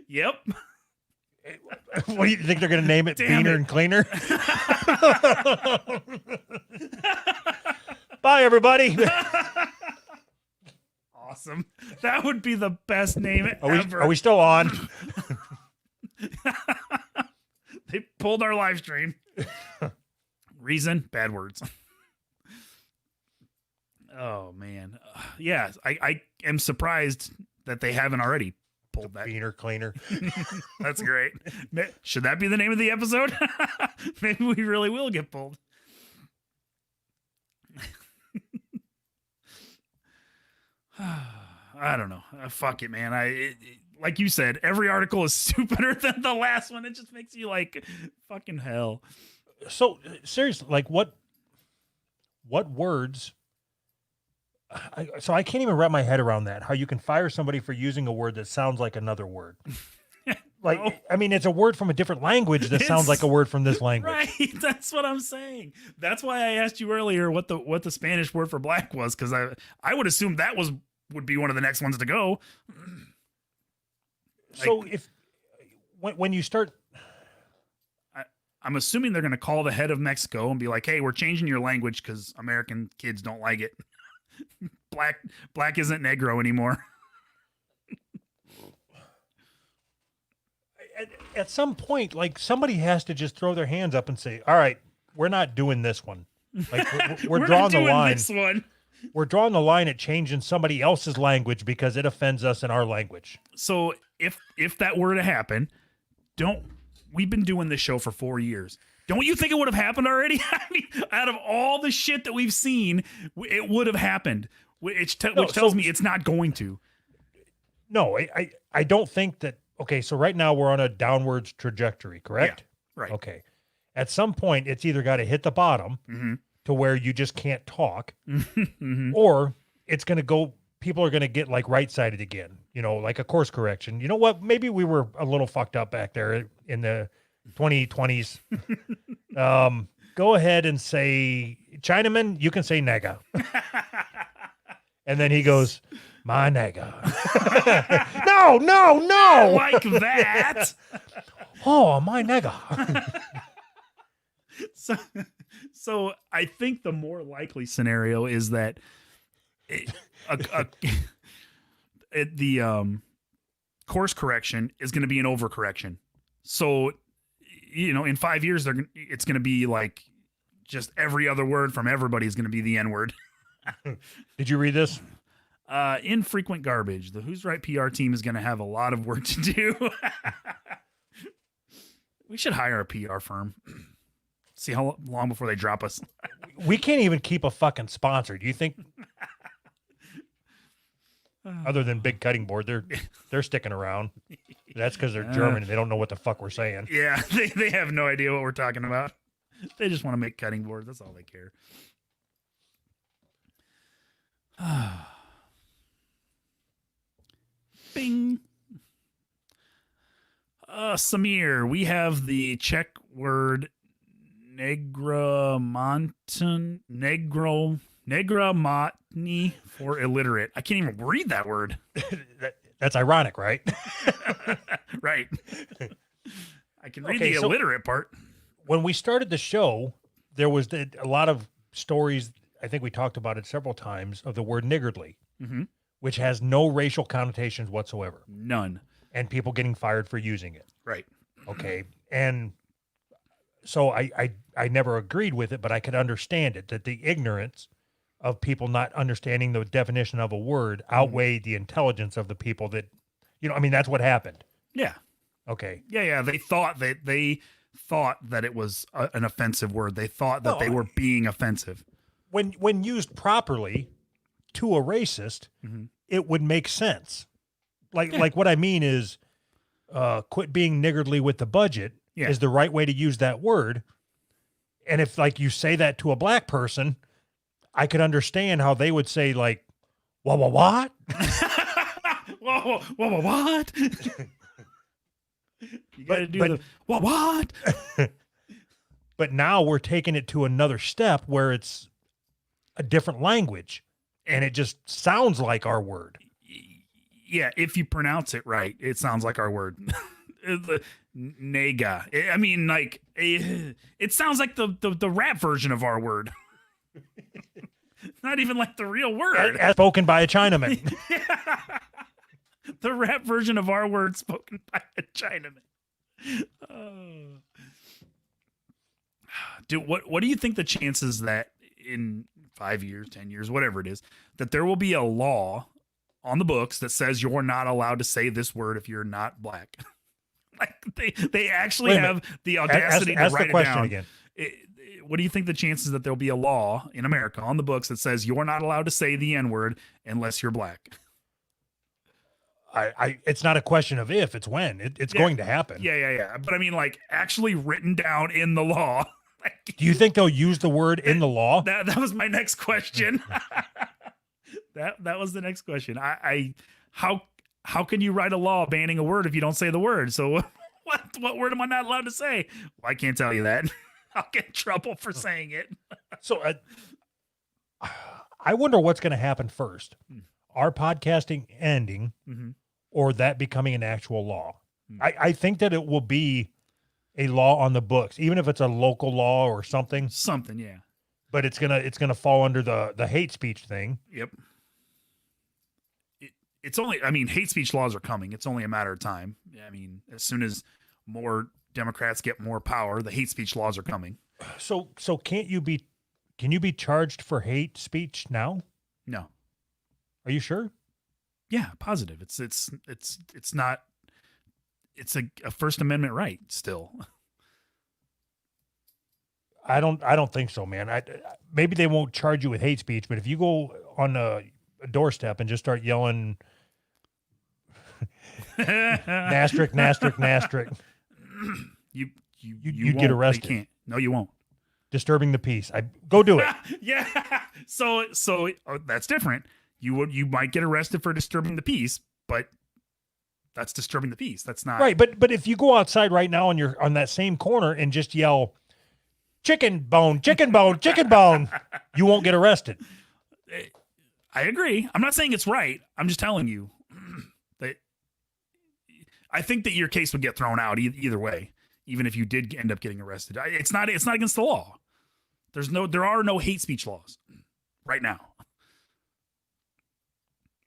Yep. What do you think they're going to name it? Damn Beaner it. and Cleaner? Bye, everybody. Awesome. That would be the best name ever. Are we still on? They pulled our live stream. Reason, bad words. Oh man. Yeah, I am surprised that they haven't already pulled that. Beaner Cleaner. That's great. Should that be the name of the episode? Maybe we really will get pulled. I don't know. Fuck it, man. Like you said, every article is stupider than the last one. It just makes you like fucking hell. So seriously, like what words? So I can't even wrap my head around that. How you can fire somebody for using a word that sounds like another word? Like, No. I mean, it's a word from a different language that sounds It's- like a word from this language. Right. That's what I'm saying. That's why I asked you earlier what the Spanish word for black was, because I would assume that would be one of the next ones to go. So if when you start, I'm assuming they're going to call the head of Mexico and be like, "Hey, we're changing your language because American kids don't like it. Black isn't Negro anymore." at some point, like somebody has to just throw their hands up and say, "All right, we're not doing this one. Like we're not drawing the doing line. This one. We're drawing the line at changing somebody else's language because it offends us in our language." So if that were to happen, we've been doing this show for 4 years. Don't you think it would have happened already? I mean, out of all the shit that we've seen, it would have happened. Which tells me it's not going to. No, I don't think that. Okay, so right now we're on a downwards trajectory, correct? Right. Okay. At some point, it's either got to hit the bottom Mm-hmm. to where you just can't talk, or it's going to go. People are going to get like right-sided again. You know, like a course correction. You know what? Maybe we were a little fucked up back there in the 2020s. Go ahead and say, Chinaman, you can say nega. And then he goes, my nega. No. Like that. Oh, my nega. So I think the more likely scenario is that the course correction is going to be an overcorrection. So, in 5 years, it's going to be like just every other word from everybody is going to be the N word. Did you read this? Infrequent garbage. The Who's Right PR team is going to have a lot of work to do. We should hire a PR firm. See how long before they drop us. We can't even keep a fucking sponsor. Do you think? Other than Big Cutting Board, they're sticking around. That's because they're German and they don't know what the fuck we're saying. Yeah, they have no idea what we're talking about. They just want to make cutting boards. That's all they care. Bing. Samir, we have the Czech word negramotny for illiterate. I can't even read that word. That's ironic, right? Right. I can read Okay, the so- illiterate part. When we started the show, there was a lot of stories. I think we talked about it several times of the word niggardly, Mhm. which has no racial connotations whatsoever, None. and people getting fired for using it. Right. Okay. And so I never agreed with it, but I could understand it, that the ignorance of people not understanding the definition of a word outweighed the intelligence of the people that, I mean, that's what happened. Yeah. Okay. Yeah. They thought that it was an offensive word. They thought that they were being offensive. When used properly to a racist, it would make sense. Like what I mean is, quit being niggardly with the budget Yeah. is the right way to use that word. And if like you say that to a black person, I could understand how they would say like, what? Whoa, what? You got to do the what? But now we're taking it to another step where it's a different language and it just sounds like our word. Yeah, if you pronounce it right, it sounds like our word. Nega. I mean, like, it sounds like the rap version of our word. Not even like the real word. As spoken by a Chinaman. The rap version of our word spoken by a Chinaman. Oh. Dude, what do you think the chances that in 5 years, 10 years, whatever it is, that there will be a law on the books that says you're not allowed to say this word if you're not black? Like they actually Wait a have minute. the audacity Ask to write the question it down. again. What do you think the chances that there'll be a law in America on the books that says you're not allowed to say the N-word unless you're black? It's not a question of if, it's when. It's going to happen. Yeah. But I mean, like, actually written down in the law. Like, Do you think they'll use the word in the law? that was my next question. that was the next question. How can you write a law banning a word if you don't say the word? So what word am I not allowed to say? Well, I can't tell you that. I'll get in trouble for saying it. So I wonder what's going to happen first. Our podcasting ending or that becoming an actual law. I think that it will be a law on the books, even if it's a local law or something, Something, yeah. but it's gonna fall under the hate speech thing. Yep. It's only, I mean, hate speech laws are coming. It's only a matter of time. I mean, as soon as more Democrats get more power, the hate speech laws are coming. So can you be charged for hate speech now? No. Are you sure? Yeah, positive. It's not, it's a First Amendment right still. I don't think so, man. Maybe they won't charge you with hate speech, but if you go on a doorstep and just start yelling Nastrick, You you'd get won't. arrested. They can't. No, you won't. disturbing the peace. Go do it. Yeah. So that's different. You might get arrested for disturbing the peace, but that's disturbing the peace. That's not Right, but if you go outside right now on that same corner and just yell chicken bone, chicken bone, chicken bone, you won't get arrested. I agree. I'm not saying it's right. I'm just telling you that I think that your case would get thrown out either way, even if you did end up getting arrested. It's not against the law. There are no hate speech laws right now.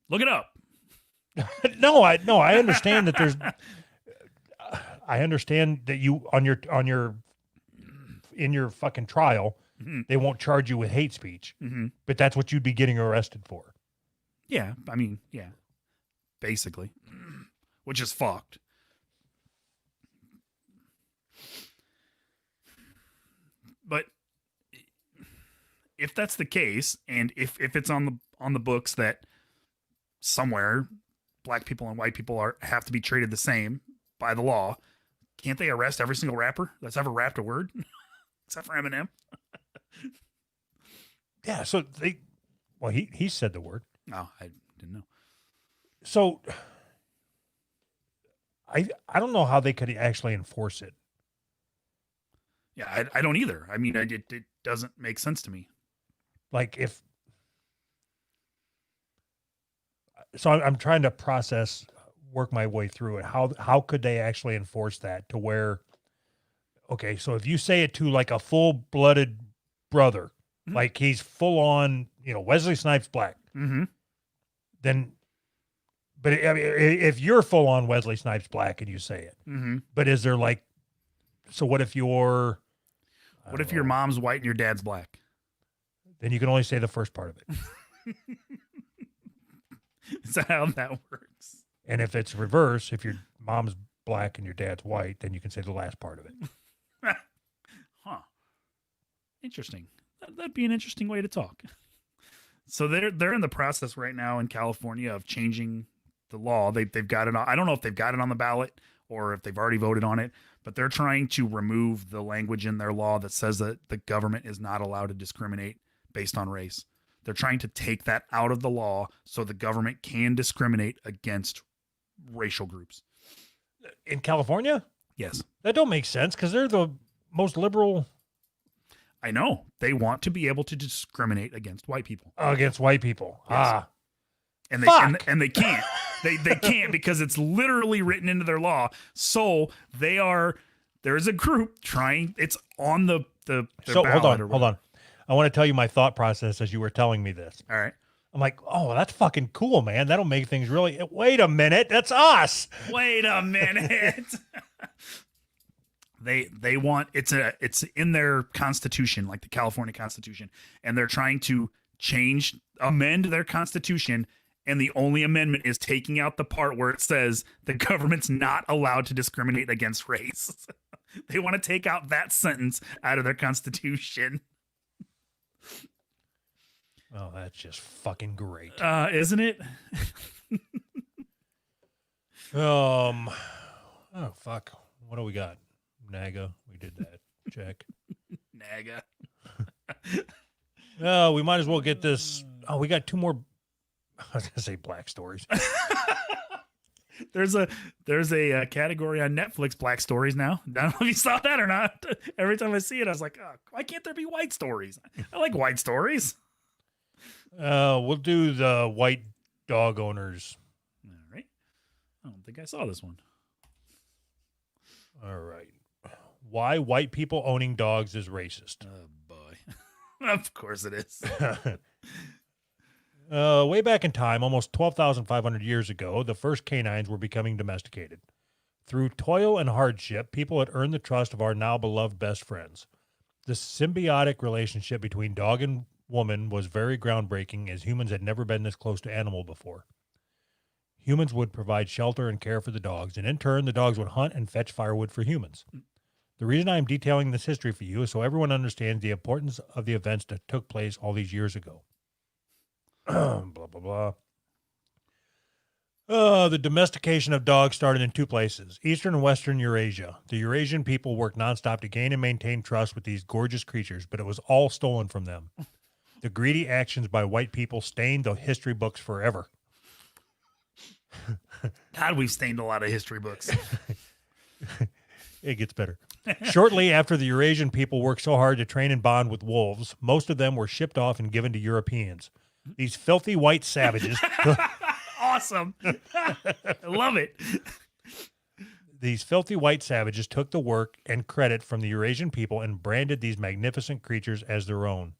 Look it up. No, I understand that there's. I understand that you in your fucking trial, they won't charge you with hate speech, but that's what you'd be getting arrested for. Yeah, I mean, yeah, basically, which is fucked. if that's the case, and if it's on the books that somewhere black people and white people have to be treated the same by the law, can't they arrest every single rapper that's ever rapped a word, except for Eminem? Yeah. So he said the word. No, I didn't know. So I don't know how they could actually enforce it. Yeah, I don't either. I mean, it doesn't make sense to me. Like so I'm trying to work my way through it. How could they actually enforce that to where, okay, so if you say it to like a full-blooded brother, like he's full on, Wesley Snipes black, then, but I mean, if you're full on Wesley Snipes black and you say it, but is there like, so what if your mom's white and your dad's black? Then you can only say the first part of it. Is that how that works? And if it's reverse, if your mom's black and your dad's white, then you can say the last part of it. Huh. Interesting. That'd be an interesting way to talk. So they're in the process right now in California of changing the law. They've got it on, I don't know if they've got it on the ballot or if they've already voted on it, but they're trying to remove the language in their law that says that the government is not allowed to discriminate based on race. They're trying to take that out of the law so the government can discriminate against racial groups. In California? Yes. That don't make sense because they're the most liberal. I know. They want to be able to discriminate against white people. Against white people. Yes. And they Fuck. and they can't. They can't because it's literally written into their law. So there's a group trying, it's on their So ballot hold on. I want to tell you my thought process as you were telling me this. All right. I'm like, oh, that's fucking cool, man. That'll make things really. Wait a minute, that's us. Wait a minute. They want it's in their constitution, like the California Constitution, and they're trying to amend their constitution, and the only amendment is taking out the part where it says the government's not allowed to discriminate against race. They want to take out that sentence out of their constitution. Oh, that's just fucking great. Isn't it? Oh fuck. What do we got? NAGA. We did that. Check. NAGA. Oh, we might as well get this. Oh, we got two more. I was gonna say black stories. There's a category on Netflix, Black Stories now. I don't know if you saw that or not. Every time I see it, I was like, oh, why can't there be white stories? I like white stories. We'll do the white dog owners. All right. I don't think I saw this one. All right. Why white people owning dogs is racist. Oh, boy. Of course it is. Way back in time, almost 12,500 years ago, the first canines were becoming domesticated. Through toil and hardship, people had earned the trust of our now beloved best friends. The symbiotic relationship between dog and woman was very groundbreaking, as humans had never been this close to animal before. Humans would provide shelter and care for the dogs, and in turn, the dogs would hunt and fetch firewood for humans. The reason I am detailing this history for you is so everyone understands the importance of the events that took place all these years ago. Blah, blah, blah. The domestication of dogs started in two places, Eastern and Western Eurasia. The Eurasian people worked nonstop to gain and maintain trust with these gorgeous creatures, but it was all stolen from them. The greedy actions by white people stained the history books forever. God, we've stained a lot of history books. It gets better. Shortly after the Eurasian people worked so hard to train and bond with wolves, most of them were shipped off and given to Europeans. These filthy white savages. Awesome. I love it. These filthy white savages took the work and credit from the Eurasian people and branded these magnificent creatures as their own.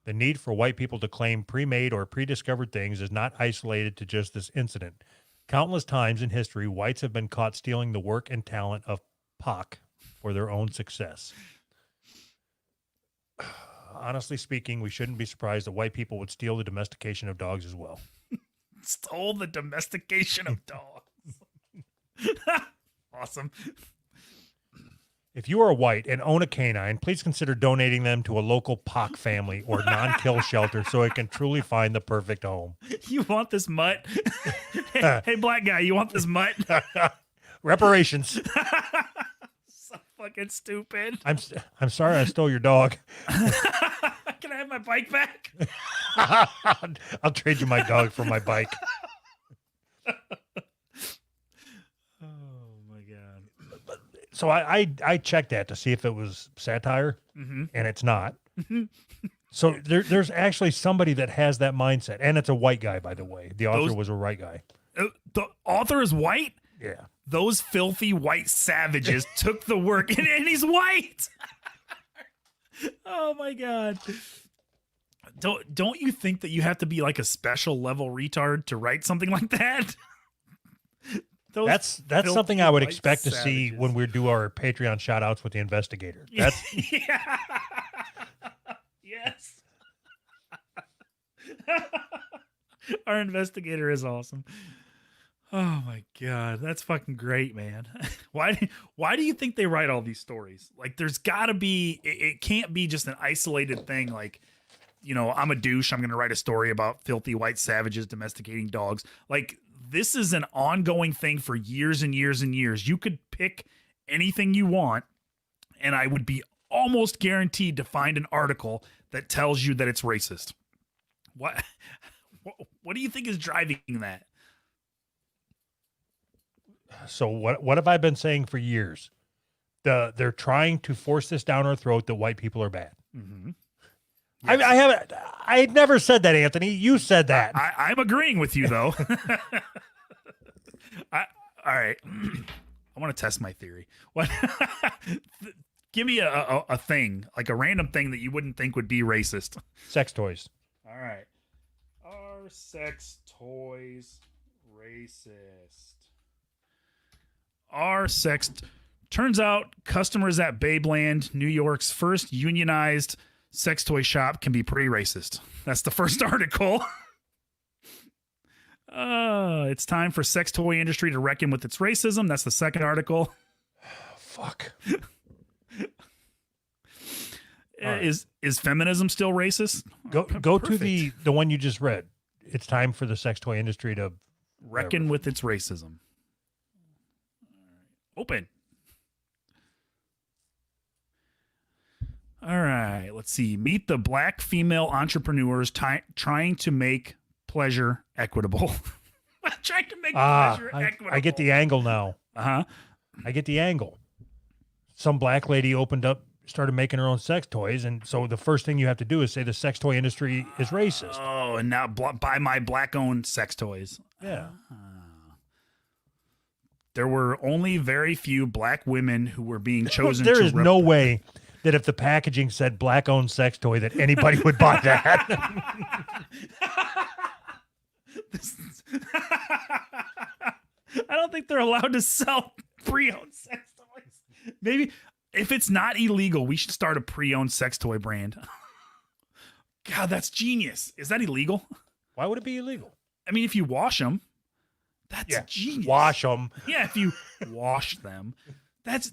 The need for white people to claim pre-made or pre-discovered things is not isolated to just this incident. Countless times in history, whites have been caught stealing the work and talent of Pac for their own success. Honestly speaking, we shouldn't be surprised that white people would steal the domestication of dogs as well. Stole the domestication of dogs. Awesome. If you are white and own a canine, please consider donating them to a local POC family or non-kill shelter so it can truly find the perfect home. You want this mutt? Hey, black guy, you want this mutt? Reparations. So fucking stupid. I'm sorry I stole your dog. Can I have my bike back? I'll trade you my dog for my bike. Oh my god. So I checked that to see if it was satire, and it's not. So there's actually somebody that has that mindset, and it's a white guy, by the way. The author was a white guy. The author is white? Yeah. Those filthy white savages took the work, and he's white. Oh my god. Don't you think that you have to be like a special level retard to write something like that? That's filthy something I would white expect to see savages. when we do our Patreon shout outs with the investigator. That's yeah. Yes. Our investigator is awesome. Oh my god, that's fucking great, man. Why do you think they write all these stories? Like there's got to be it can't be just an isolated thing like, you know, I'm a douche, I'm going to write a story about filthy white savages domesticating dogs. Like this is an ongoing thing for years and years and years. You could pick anything you want and I would be almost guaranteed to find an article that tells you that it's racist. What do you think is driving that? so what have I been saying for years? They're trying to force this down our throat that white people are bad. Mm-hmm. I never said that, Anthony. You said that. I'm agreeing with you though. All right. I want to test my theory. What? Give me a thing, like a random thing that you wouldn't think would be racist. Sex toys. All right. Are sex toys racist? Turns out customers at Babeland, New York's first unionized sex toy shop, can be pretty racist. That's the first article. It's time for sex toy industry to reckon with its racism. That's the second article. Fuck. Is feminism still racist? Go to the one you just read. It's time for the sex toy industry to reckon with its racism. Open. All right, let's see. Meet the black female entrepreneurs trying to make pleasure equitable. Trying to make pleasure equitable. I get the angle now. Uh-huh. I get the angle. Some black lady started making her own sex toys, and so the first thing you have to do is say the sex toy industry is racist. Oh, and now buy my black-owned sex toys. Yeah. There were only very few black women who were being chosen. There is no way that if the packaging said black-owned sex toy that anybody would buy that. I don't think they're allowed to sell pre-owned sex toys. Maybe if it's not illegal, we should start a pre-owned sex toy brand. God, that's genius. Is that illegal? Why would it be illegal? I mean, if you wash them, that's genius. Wash them. Yeah, if you wash them, that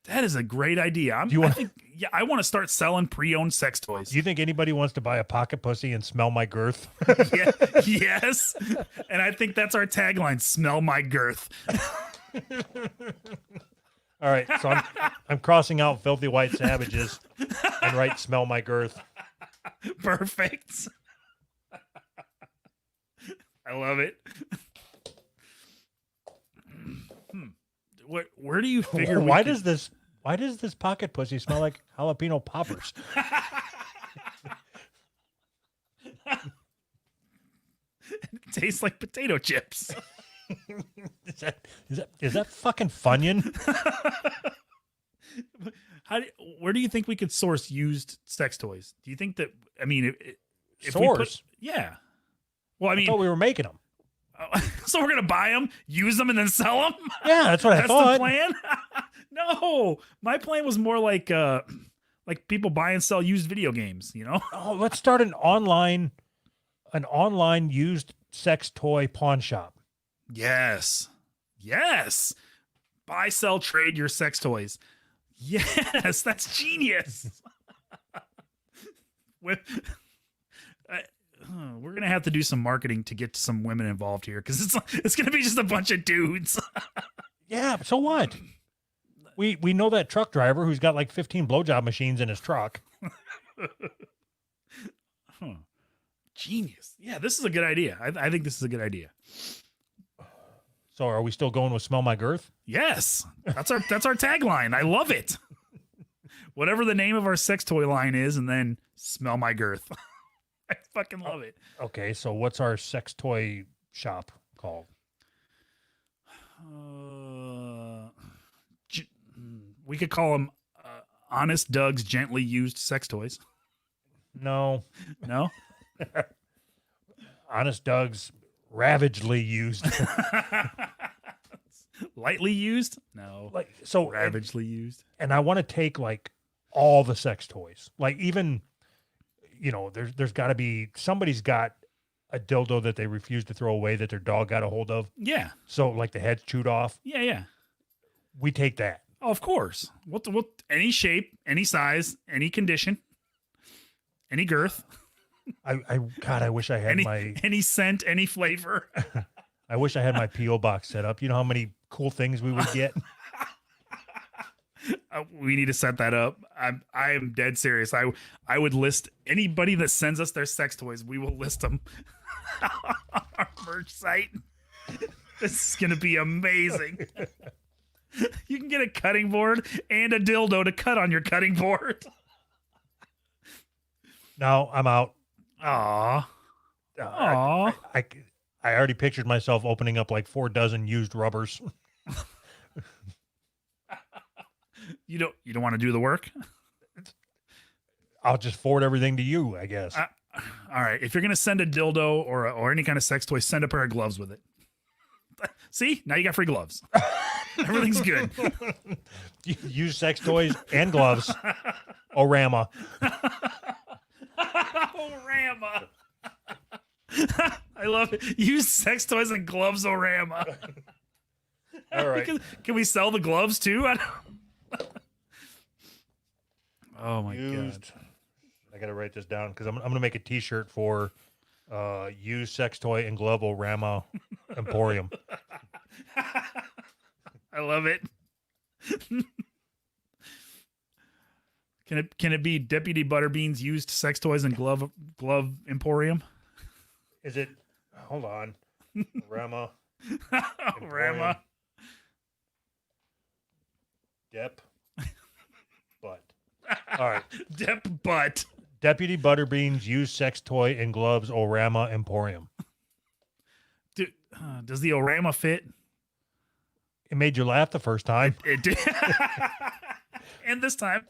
is a great idea. I want to start selling pre-owned sex toys. Do you think anybody wants to buy a pocket pussy and smell my girth? Yeah, yes. And I think that's our tagline, smell my girth. All right, so I'm crossing out filthy white savages and write smell my girth. Perfect. I love it. Where do you figure? Why does this pocket pussy smell like jalapeno poppers? It tastes like potato chips. Is that fucking Funyun? Where do you think we could source used sex toys? Do you think that? I mean, if Source? Yeah. Well, I I mean, thought we were making them. so we're gonna buy them, use them, and then sell them. Yeah, that's what I thought. That's the plan. No, my plan was more like people buy and sell used video games. You know? Oh, let's start an online used sex toy pawn shop. Yes. Buy, sell, trade your sex toys. Yes, that's genius. With, we're gonna have to do some marketing to get some women involved here because it's gonna be just a bunch of dudes. Yeah, so what? We know that truck driver who's got like 15 blowjob machines in his truck. Huh. Genius. Yeah, this is a good idea. I think this is a good idea. So are we still going with smell my girth? Yes, that's our tagline. I love it. Whatever the name of our sex toy line is, and then smell my girth. I fucking love it. Okay, so what's our sex toy shop called? We could call them Honest Doug's Gently Used Sex Toys. No. No? Honest Doug's ravagely used. Lightly used? No. Like so Ravagely used. and I want to take like all the sex toys. Like even there's got to be somebody's got a dildo that they refuse to throw away that their dog got a hold of. Yeah. So like the head's chewed off. Yeah. We take that. Oh, of course. What any shape, any size, any condition, any girth, I wish I had any scent, any flavor. I wish I had my PO box set up. You know how many cool things we would get? We need to set that up. I am dead serious. I would list anybody that sends us their sex toys. We will list them on our merch site. This is gonna be amazing. You can get a cutting board and a dildo to cut on your cutting board. No, I'm out. Aw. I already pictured myself opening up like 4 dozen used rubbers. You don't want to do the work? I'll just forward everything to you, I guess. All right. If you're gonna send a dildo or any kind of sex toy, send a pair of gloves with it. See, now you got free gloves. Everything's good. Use sex toys and gloves. Orama. Orama. I love it. Use sex toys and gloves, Orama. All right. Can we sell the gloves too? Oh my god. I gotta write this down because I'm gonna make a T-shirt for used sex toy and glove Orama Emporium. I love it. Can it be Deputy Butterbean's used sex toys and glove Emporium? Is it? Hold on. Orama. Orama. Dep. Butt. All right. Dep butt. Deputy Butterbean's used sex toy and gloves Orama Emporium. Dude, does the Orama fit? It made you laugh the first time. It did. And this time.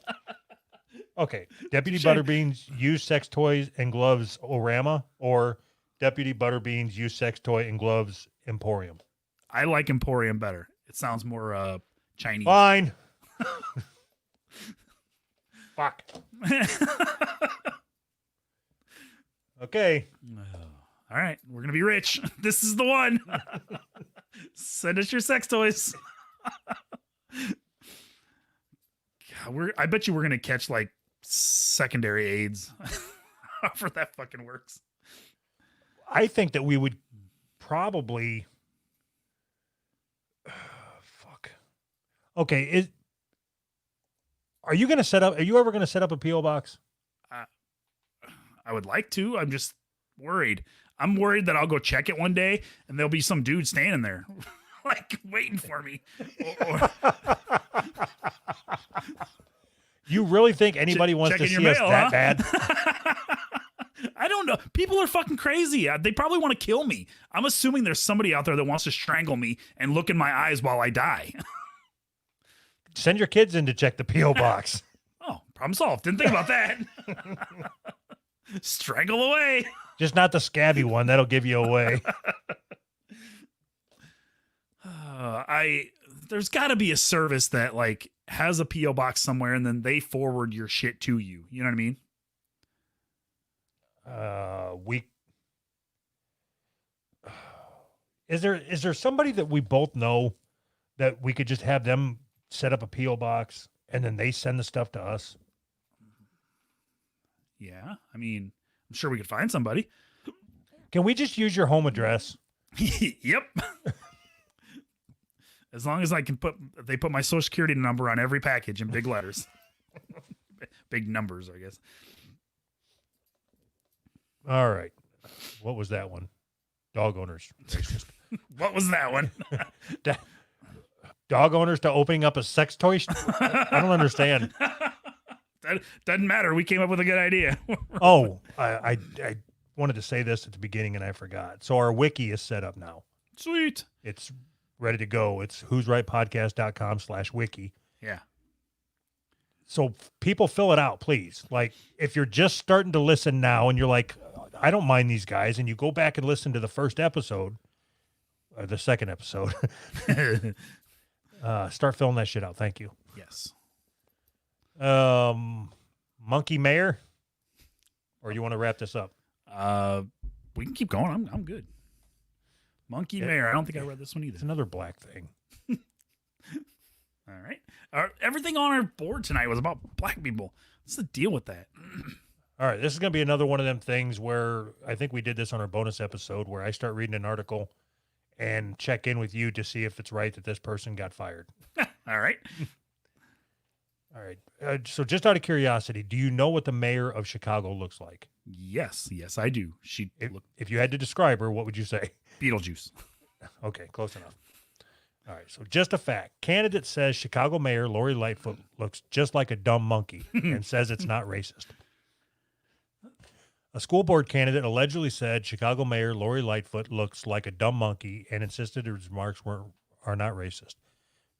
Okay. Deputy Butterbean's used sex toys and gloves Orama or Deputy Butterbean's used sex toy and gloves Emporium. I like Emporium better. It sounds more Chinese. Fine. Fuck. Okay. All right, we're gonna be rich. This is the one. Send us your sex toys. God, I bet you we're gonna catch like secondary AIDS. However that fucking works. I think that we would probably. Fuck. Okay. Are you going to set up? Are you ever going to set up a PO box? I would like to. I'm just worried. I'm worried that I'll go check it one day and there'll be some dude standing there, like waiting for me. You really think anybody wants to see us that bad? I don't know. People are fucking crazy. They probably want to kill me. I'm assuming there's somebody out there that wants to strangle me and look in my eyes while I die. Send your kids in to check the PO box. Oh, problem solved. Didn't think about that. Strangle away. Just not the scabby one. That'll give you away. There's got to be a service that like has a PO box somewhere and then they forward your shit to you. You know what I mean? Is there somebody that we both know that we could just have them set up a P.O. box and then they send the stuff to us? Yeah. I mean, I'm sure we could find somebody. Can we just use your home address? Yep. As long as I can they put my social security number on every package in big letters. Big numbers, I guess. All right. What was that one? Dog owners. Racist. What was that one? Dog owners to opening up a sex toy? I don't understand. That doesn't matter. We came up with a good idea. Oh, I wanted to say this at the beginning and I forgot. So our wiki is set up now. Sweet. It's ready to go. It's whosrightpodcast.com/wiki. Yeah. So people fill it out, please. Like if you're just starting to listen now and you're like, I don't mind these guys, and you go back and listen to the first episode, or the second episode, start filling that shit out. Thank you. Yes. Monkey Mayor, or you want to wrap this up? We can keep going. I'm good. Monkey Mayor. I don't think I read this one either. It's another black thing. All right. Everything on our board tonight was about black people. What's the deal with that? All right, this is going to be another one of them things where I think we did this on our bonus episode where I start reading an article and check in with you to see if it's right that this person got fired. All right. All right. So just out of curiosity, do you know what the mayor of Chicago looks like? Yes, I do. She looked If you had to describe her, what would you say? Beetlejuice. Okay, close enough. All right, so just a fact. Candidate says Chicago Mayor Lori Lightfoot looks just like a dumb monkey and says it's not racist. A school board candidate allegedly said Chicago Mayor Lori Lightfoot looks like a dumb monkey and insisted his remarks are not racist.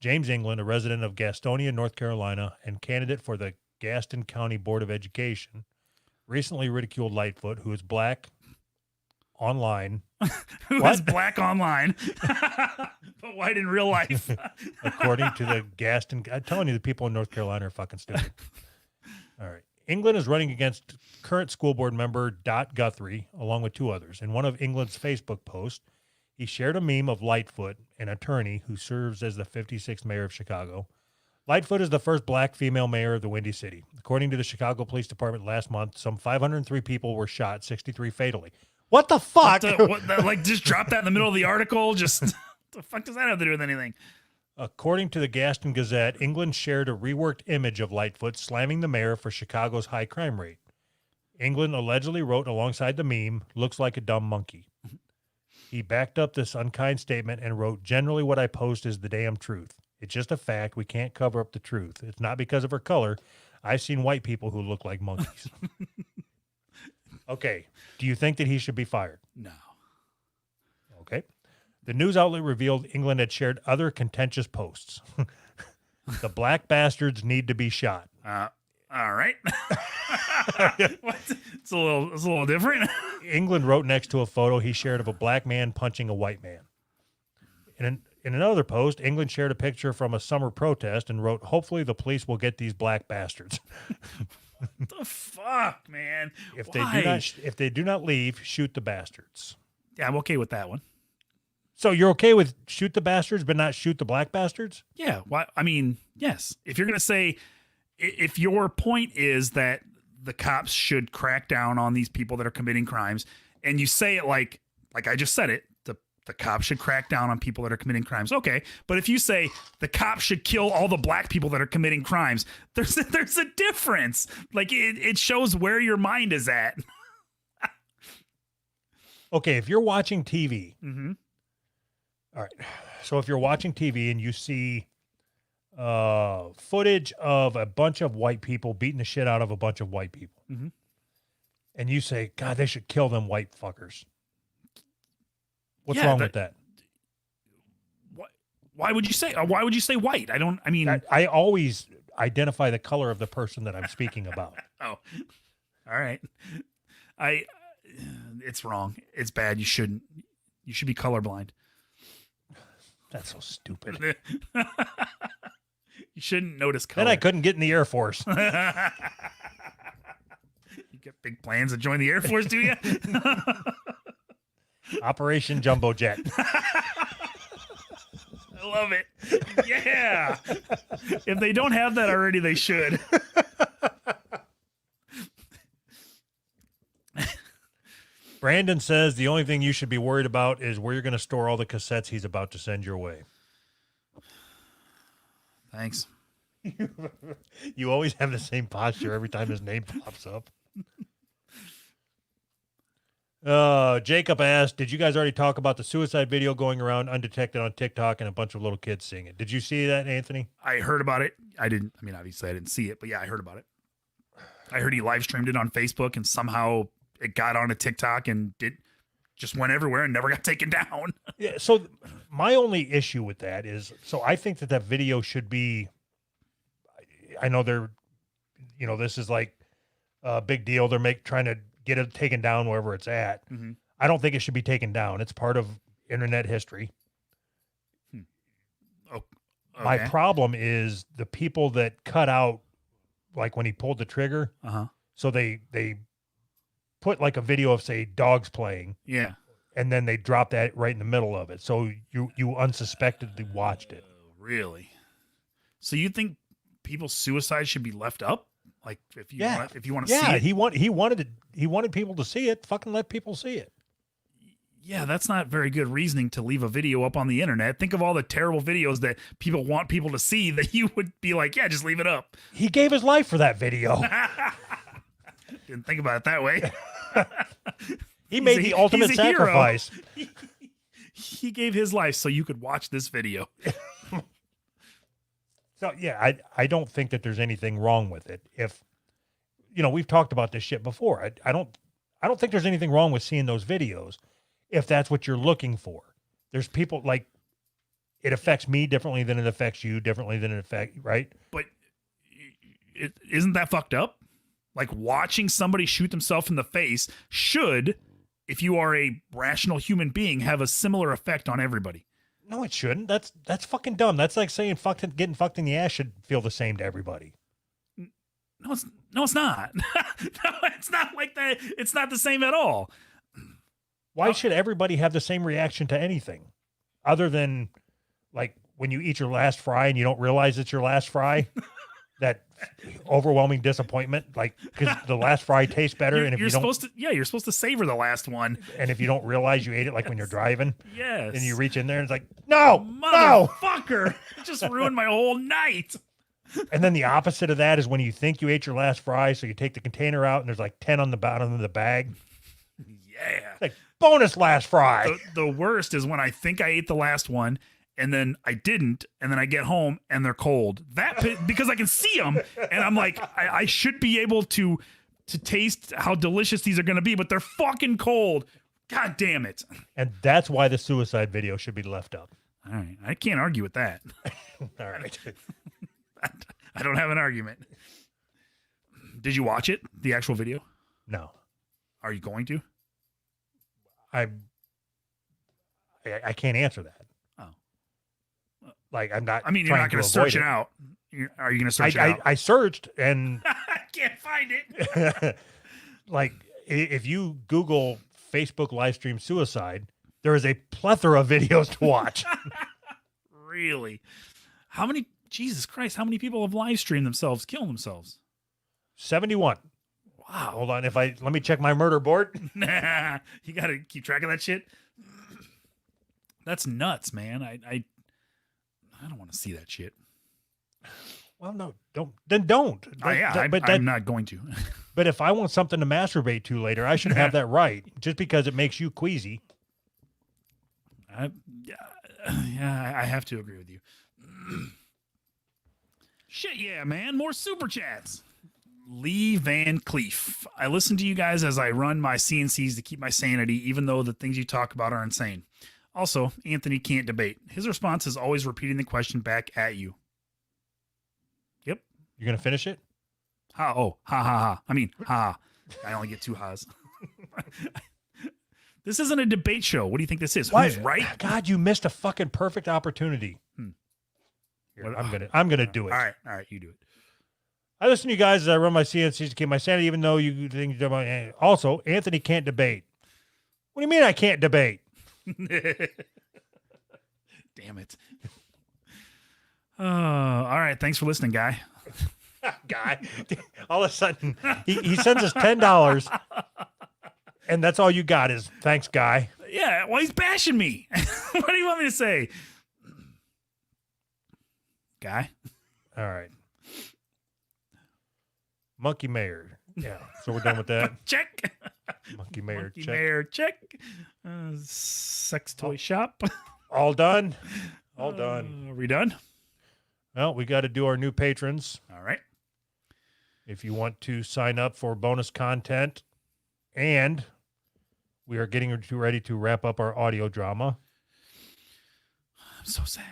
James England, a resident of Gastonia, North Carolina, and candidate for the Gaston County Board of Education, recently ridiculed Lightfoot, who is black, online. Who is black online, but white in real life. According to the Gaston. I'm telling you, the people in North Carolina are fucking stupid. All right. England is running against current school board member Dot Guthrie, along with two others. In one of England's Facebook posts, he shared a meme of Lightfoot, an attorney who serves as the 56th mayor of Chicago. Lightfoot is the first black female mayor of the Windy City. According to the Chicago Police Department last month, some 503 people were shot, 63 fatally. What the fuck? Just drop that in the middle of the article. Just what the fuck does that have to do with anything? According to the Gaston Gazette, England shared a reworked image of Lightfoot slamming the mayor for Chicago's high crime rate. England allegedly wrote alongside the meme, "Looks like a dumb monkey." He backed up this unkind statement and wrote, "Generally what I post is the damn truth. It's just a fact. We can't cover up the truth. It's not because of her color. I've seen white people who look like monkeys." Okay. Do you think that he should be fired? No. Okay. The news outlet revealed England had shared other contentious posts. The black bastards need to be shot. All right. What? It's a little different. England wrote next to a photo he shared of a black man punching a white man. In another post, England shared a picture from a summer protest and wrote, "Hopefully the police will get these black bastards." What the fuck, man? If Why? they do not leave, shoot the bastards. Yeah, I'm okay with that one. So you're okay with shoot the bastards, but not shoot the black bastards? Yeah. Why? I mean, yes. If you're gonna say, if your point is that the cops should crack down on these people that are committing crimes, and you say it like I just said it, the cops should crack down on people that are committing crimes. Okay, but if you say the cops should kill all the black people that are committing crimes, there's a difference. Like it shows where your mind is at. Okay, if you're watching TV, Mm-hmm. all right. So if you're watching TV and you see footage of a bunch of white people beating the shit out of a bunch of white people, Mm-hmm. and you say, "God, they should kill them white fuckers." What's wrong with that? Why would you say? Why would you say white? I mean, I always identify the color of the person that I'm speaking about. oh, all right. It's wrong. It's bad. You shouldn't. You should be colorblind. That's so stupid. You shouldn't notice color. Then I couldn't get in the Air Force. You get big plans to join the Air Force, do you? Operation Jumbo Jet. I love it. Yeah. If they don't have that already, they should. Brandon says the only thing you should be worried about is where you're going to store all the cassettes he's about to send your way. Thanks. You always have the same posture every time his name pops up. Jacob asked, did you guys already talk about the suicide video going around undetected on TikTok and a bunch of little kids seeing it? Did you see that, Anthony? I heard about it. Obviously I didn't see it, but yeah, I heard about it. I heard he live streamed it on Facebook and somehow it got onto TikTok and just went everywhere and never got taken down. Yeah. So my only issue with that is, so I think that video should be, I know this is like a big deal. They're trying to get it taken down wherever it's at. Mm-hmm. I don't think it should be taken down. It's part of internet history. Oh, okay. My problem is the people that cut out, like when he pulled the trigger. Uh-huh. So they put like a video of, say, dogs playing. Yeah. And then they drop that right in the middle of it. So you unsuspectedly watched it. Really? So you think people's suicide should be left up? Like if you want to see it? he wanted people to see it. Fucking let people see it. Yeah, that's not very good reasoning to leave a video up on the internet. Think of all the terrible videos that people want people to see that you would be like, yeah, just leave it up. He gave his life for that video. Didn't think about it that way. He made the ultimate sacrifice. He gave his life so you could watch this video. So yeah, I don't think that there's anything wrong with it. If we've talked about this shit before. I don't think there's anything wrong with seeing those videos if that's what you're looking for. There's people like it affects me differently than it affects you, differently than it affects, right? But isn't that fucked up? Like watching somebody shoot themselves in the face should, if you are a rational human being, have a similar effect on everybody. No, it shouldn't. That's fucking dumb. That's like saying getting fucked in the ass should feel the same to everybody. No, it's not. No, it's not like that. It's not the same at all. Why should everybody have the same reaction to anything other than like when you eat your last fry and you don't realize it's your last fry? That overwhelming disappointment, like because the last fry tastes better, and if you're supposed to savor the last one, and if you don't realize you ate it, like when you're driving, yes, and you reach in there and it's like, no, motherfucker, it just ruined my whole night. And then the opposite of that is when you think you ate your last fry, so you take the container out and there's like 10 on the bottom of the bag. Yeah, like bonus last fry. The worst is when I think I ate the last one. And then I didn't, and then I get home and they're cold. Because I can see them, and I'm like, I should be able to taste how delicious these are going to be, but they're fucking cold. God damn it! And that's why the suicide video should be left up. All right, I can't argue with that. All right, I don't have an argument. Did you watch it? The actual video? No. Are you going to? I can't answer that. Like I'm not. I mean, you're not going to search it out. Are you going to search it out? I searched and I can't find it. Like if you Google Facebook live stream suicide, there is a plethora of videos to watch. Really? Jesus Christ, how many people have live streamed themselves, killing themselves? 71. Wow. Hold on. Let me check my murder board. Nah, you got to keep track of that shit. That's nuts, man. I don't want to see that shit. Well, no, don't. Then don't. I'm not going to. But if I want something to masturbate to later, I should have that right. Just because it makes you queasy. I have to agree with you. Shit, yeah, man. More super chats. Lee Van Cleef. I listen to you guys as I run my CNCs to keep my sanity, even though the things you talk about are insane. Also, Anthony can't debate. His response is always repeating the question back at you. Yep. You're going to finish it? Ha, oh, ha, ha, ha. I mean, ha. I only get 2 ha's. This isn't a debate show. What do you think this is? Why? Who's right? God, you missed a fucking perfect opportunity. Here, I'm gonna do it. All right, you do it. I listen to you guys as I run my CNCs to keep my sanity, even though you think also Anthony can't debate. What do you mean I can't debate? Damn it. All right. Thanks for listening, guy. Guy, all of a sudden, he sends us $10, and that's all you got is thanks, guy. Yeah. Well, he's bashing me. What do you want me to say? Guy. All right. Monkey Mayor. Yeah. So we're done with that. Check. Monkey Mayor. Monkey check. Mayor, check. Sex toy shop. All done. All done. Are we done? Well, we got to do our new patrons. All right. If you want to sign up for bonus content, and we are getting ready to wrap up our audio drama. I'm so sad.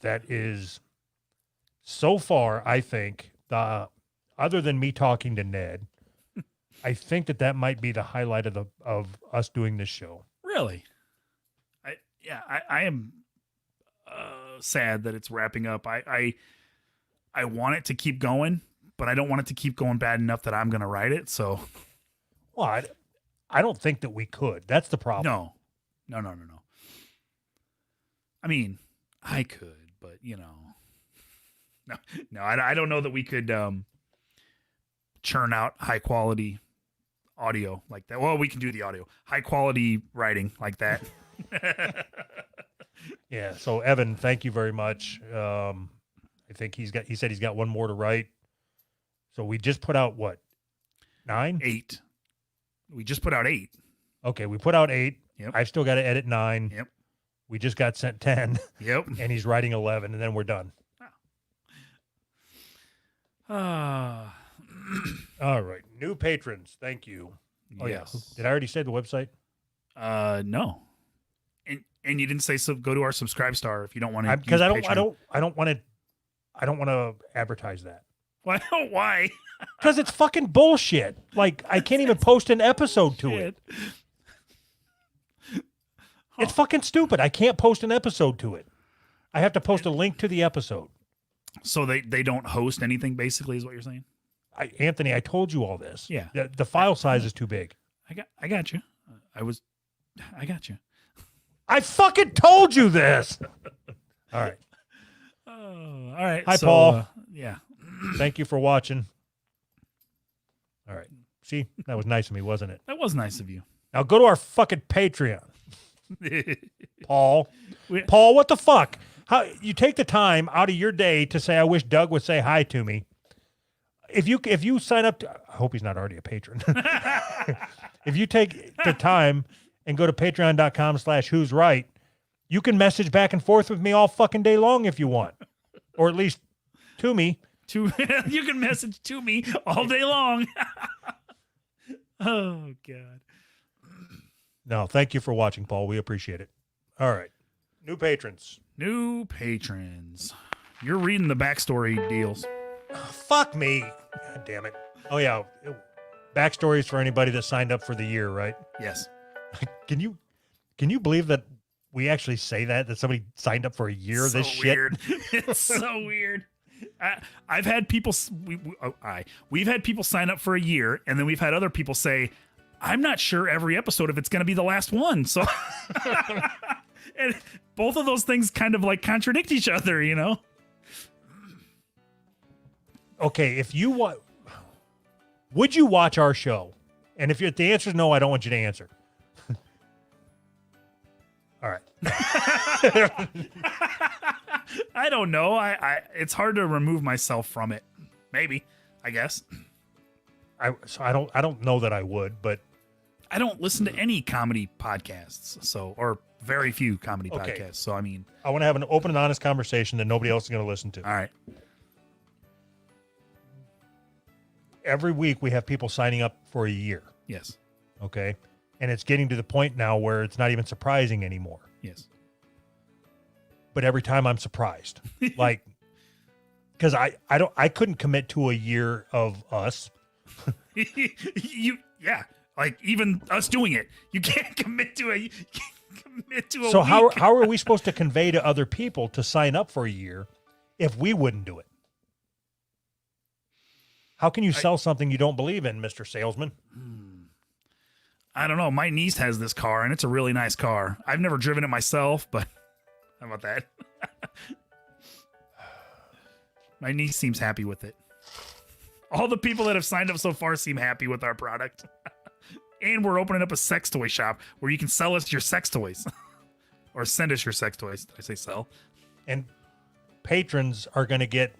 That is so far, I think, other than me talking to Ned, I think that might be the highlight of us doing this show. Really? I am sad that it's wrapping up. I want it to keep going, but I don't want it to keep going bad enough that I'm going to write it. So, Well, I don't think that we could. That's the problem. No. I mean, I could, but no. I don't know that we could churn out high quality audio like that. Well, we can do the audio, high quality writing like that. Yeah. So Evan, thank you very much. I think he said he's got one more to write. So we just put out what? 9? 8. We just put out 8. Okay. We put out 8. Yep. I've still got to edit 9. Yep. We just got sent 10 Yep. and he's writing 11 and then we're done. Ah. All right. New patrons. Thank you. Oh Yes. yeah. Did I already say the website? No. And you didn't say so. Go to our Subscribe Star if you don't want to. Because I don't want to advertise that. Why? Why? Because it's fucking bullshit. Like I can't even post an episode to it. It's fucking stupid. I can't post an episode to it. I have to post a link to the episode. So they don't host anything. Basically, is what you're saying. Anthony, I told you all this. Yeah. The file size is too big. I got you. I got you. I fucking told you this. All right. Oh, all right. Hi, Paul. Yeah. Thank you for watching. All right. See, that was nice of me, wasn't it? That was nice of you. Now go to our fucking Patreon, Paul. We- Paul, what the fuck? How you take the time out of your day to say, I wish Doug would say hi to me. If you sign up to, I hope he's not already a patron. If you take the time and go to patreon.com/who's right, you can message back and forth with me all fucking day long if you want, or at least to me. You can message to me all day long. Oh God. No, thank you for watching, Paul. We appreciate it. All right. New patrons. New patrons. You're reading the backstory deals. Fuck me. God damn it. Oh, yeah. Backstories for anybody that signed up for the year, right? Yes. Can you believe that we actually say that somebody signed up for a year of this shit? Weird. It's so weird. I've had people. We've had people sign up for a year, and then we've had other people say, "I'm not sure every episode if it's going to be the last one." So, and both of those things kind of like contradict each other, you know. Okay, if you want, would you watch our show? And if the answer is no, I don't want you to answer. All right. I don't know. I it's hard to remove myself from it. Maybe, I guess. I don't know that I would, but I don't listen to any comedy podcasts, or very few comedy Okay. podcasts. So I mean, I want to have an open and honest conversation that nobody else is going to listen to. all right. Every week we have people signing up for a year. Yes. Okay. And it's getting to the point now where it's not even surprising anymore. Yes. But every time I'm surprised, like, because I couldn't commit to a year of us. Yeah, like even us doing it, you can't commit to a So how week. are we supposed to convey to other people to sign up for a year if we wouldn't do it? How can you sell something you don't believe in, Mr. Salesman? I don't know. My niece has this car, and it's a really nice car. I've never driven it myself, but how about that? My niece seems happy with it. All the people that have signed up so far seem happy with our product. And we're opening up a sex toy shop where you can sell us your sex toys. Or send us your sex toys. Did I say sell? And patrons are going to get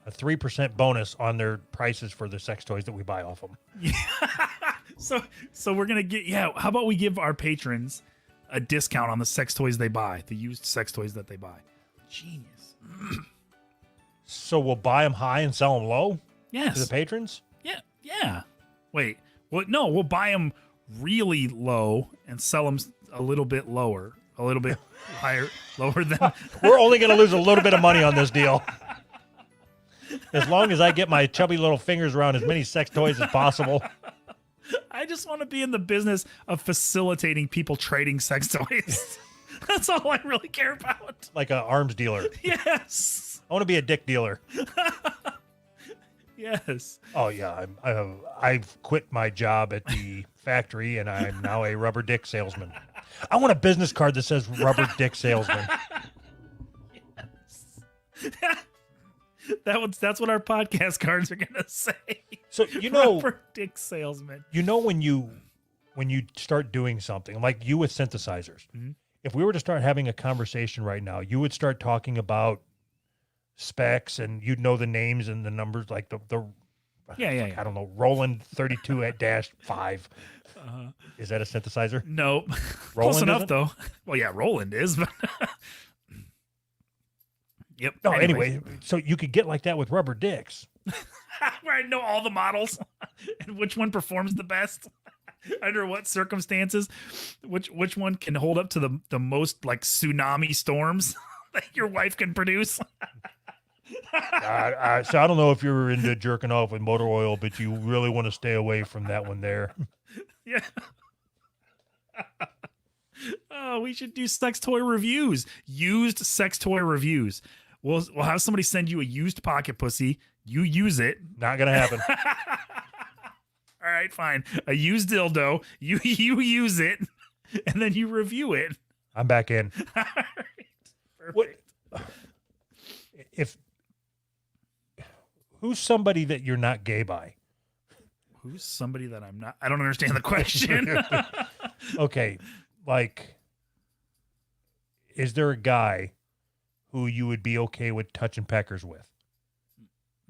a 3% bonus on their prices for the sex toys that we buy off them. So we're going to get, how about we give our patrons a discount on the sex toys they buy, the used sex toys that they buy. Genius. So we'll buy them high and sell them low Yes. to the patrons? Yeah. Wait. Well, no, we'll buy them really low and sell them a little bit lower, a little bit higher, lower than. We're only going to lose a little bit of money on this deal. As long as I get my chubby little fingers around as many sex toys as possible. I just want to be in the business of facilitating people trading sex toys. That's all I really care about. Like an arms dealer. Yes. I want to be a dick dealer. Yes. Oh, yeah. I've quit my job at the factory, and I'm now a rubber dick salesman. I want a business card that says rubber dick salesman. That's what our podcast cards are gonna say. So Rubber dick salesman. when you start doing something like you with synthesizers, Mhm. if we were to start having a conversation right now, you would start talking about specs and you'd know the names and the numbers, like the Yeah. I don't know, Roland 32-5. Is that a synthesizer? No. Close Roland enough isn't? though. Well, yeah, Roland is, but yep. No, anyway, so you could get like that with rubber dicks. Where I know all the models and which one performs the best under what circumstances, which one can hold up to the most like tsunami storms that your wife can produce. So I don't know if you're into jerking off with motor oil, but you really want to stay away from that one there. Yeah. Oh, we should do sex toy reviews. Used sex toy reviews. We'll have somebody send you a used pocket pussy. You use it. Not gonna happen. All right, fine. A used dildo. You use it, and then you review it. I'm back in. All right. What if who's somebody that you're not gay by? Who's somebody that I'm not? I don't understand the question. Okay, like, is there a guy who you would be okay with touching peckers with?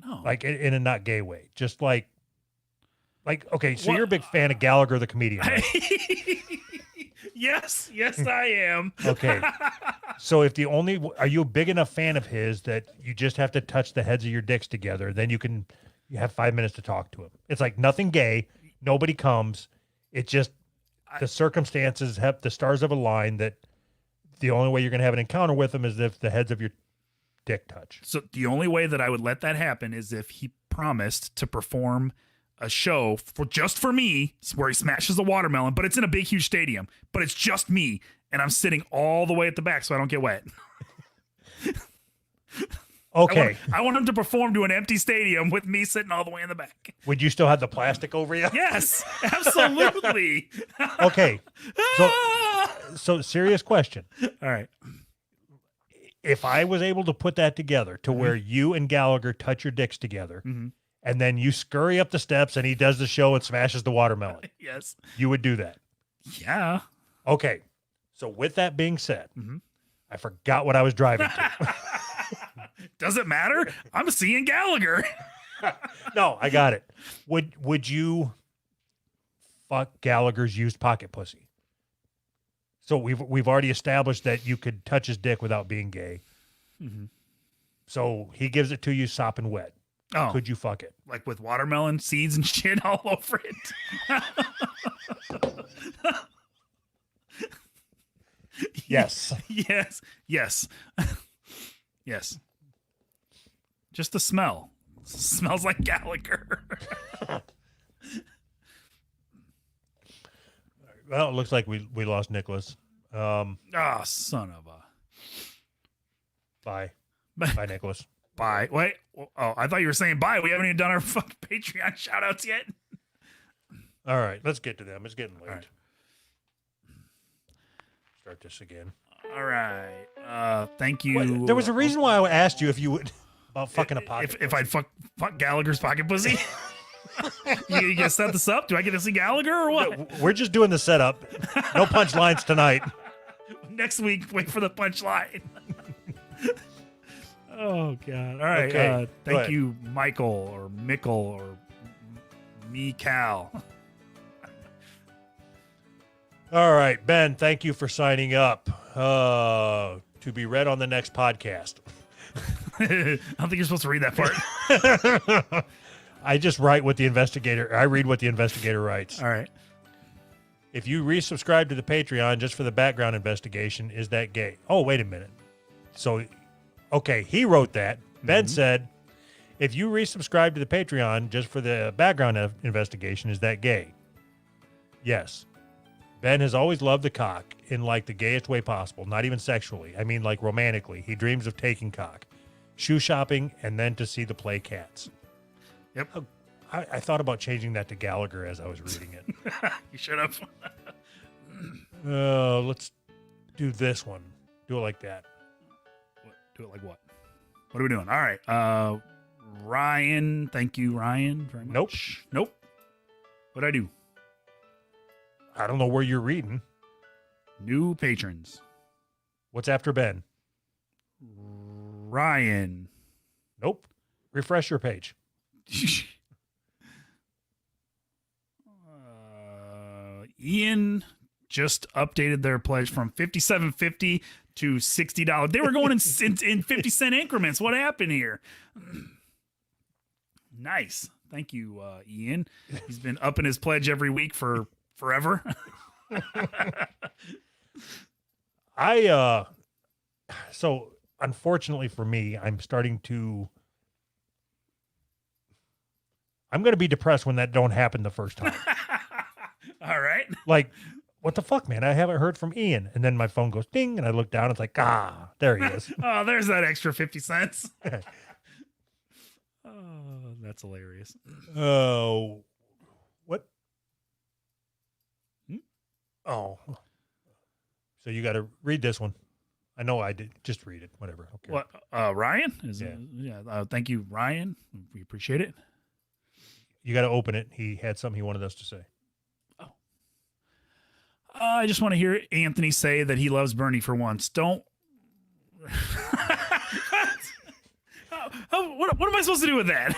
No. Like in a not gay way, just like okay. So What- you're a big fan of Gallagher the comedian, right? Yes, I am. Okay. So if are you a big enough fan of his that you just have to touch the heads of your dicks together? Then you have 5 minutes to talk to him. It's like nothing gay. Nobody comes. It's just the circumstances the stars have aligned that the only way you're going to have an encounter with him is if the heads of your dick touch. So the only way that I would let that happen is if he promised to perform a show just for me where he smashes a watermelon, but it's in a big, huge stadium, but it's just me. And I'm sitting all the way at the back so I don't get wet. Okay. I want him to perform to an empty stadium with me sitting all the way in the back. Would you still have the plastic over you? Yes, absolutely. Okay. So serious question. All right. If I was able to put that together to where you and Gallagher touch your dicks together, Mhm. and then you scurry up the steps and he does the show and smashes the watermelon, Yes. you would do that. Yeah. Okay. So with that being said, Mhm. I forgot what I was driving to. Does it matter? I'm seeing Gallagher. No, I got it. Would you fuck Gallagher's used pocket pussy? So we've already established that you could touch his dick without being gay. Mhm. So he gives it to you sopping wet. Oh, Could you fuck it? like with watermelon seeds and shit all over it. Yes. Yes. Yes. Yes. Just the smell. Smells like Gallagher. Well, it looks like we lost Nicholas. Oh, son of a. Bye. Bye, Nicholas. Bye. Wait. Oh, I thought you were saying bye. We haven't even done our fucking Patreon shout outs yet. All right, let's get to them. It's getting late. right. Start this again. All right. Thank you. There was a reason why I asked you if you would. about fucking a pocket. If I'd fuck Gallagher's pocket pussy. You gonna set this up? Do I get to see Gallagher or what? We're just doing the setup. No punchlines tonight. Next week, wait for the punchline. Oh God! All right. Okay, go Thank ahead. you, Michael or Mickle or me, Cal. All right, Ben, thank you for signing up to be read on the next podcast. I don't think you're supposed to read that part. I just write what the investigator, I read what the investigator writes. All right. If you resubscribe to the Patreon just for the background investigation, is that gay? Oh, wait a minute. So, okay, he wrote that. Ben said, if you resubscribe to the Patreon just for the background investigation, is that gay? Yes. Ben has always loved the cock in like the gayest way possible, not even sexually. I mean, like romantically. He dreams of taking cock, shoe shopping, and then to see the play cats. Yep. I thought about changing that to Gallagher as I was reading it. You should have. Let's do this one. Do it like that. Do it like what? What are we doing? All right. Ryan. Thank you, Ryan. Very much. Nope. What'd I do? I don't know where you're reading. New patrons. What's after Ben? Ryan. Nope. Refresh your page. Ian just updated their pledge from $57.50 to $60. They were going in 50-cent increments. What happened here? Nice. Thank you, Ian. He's been upping his pledge every week for forever. So unfortunately for me, I'm going to be depressed when that don't happen the first time. All right. Like, what the fuck, man? I haven't heard from Ian. And then my phone goes ding, and I look down. It's like, there he is. Oh, there's that extra 50 cents. Oh, that's hilarious. Oh, what? Hmm? Oh, so you got to read this one. I know I did. Just read it. Whatever. Okay. What? Ryan? Yeah. Thank you, Ryan. We appreciate it. You got to open it. He had something he wanted us to say. I just want to hear Anthony say that he loves Bernie for once. Don't. What am I supposed to do with that?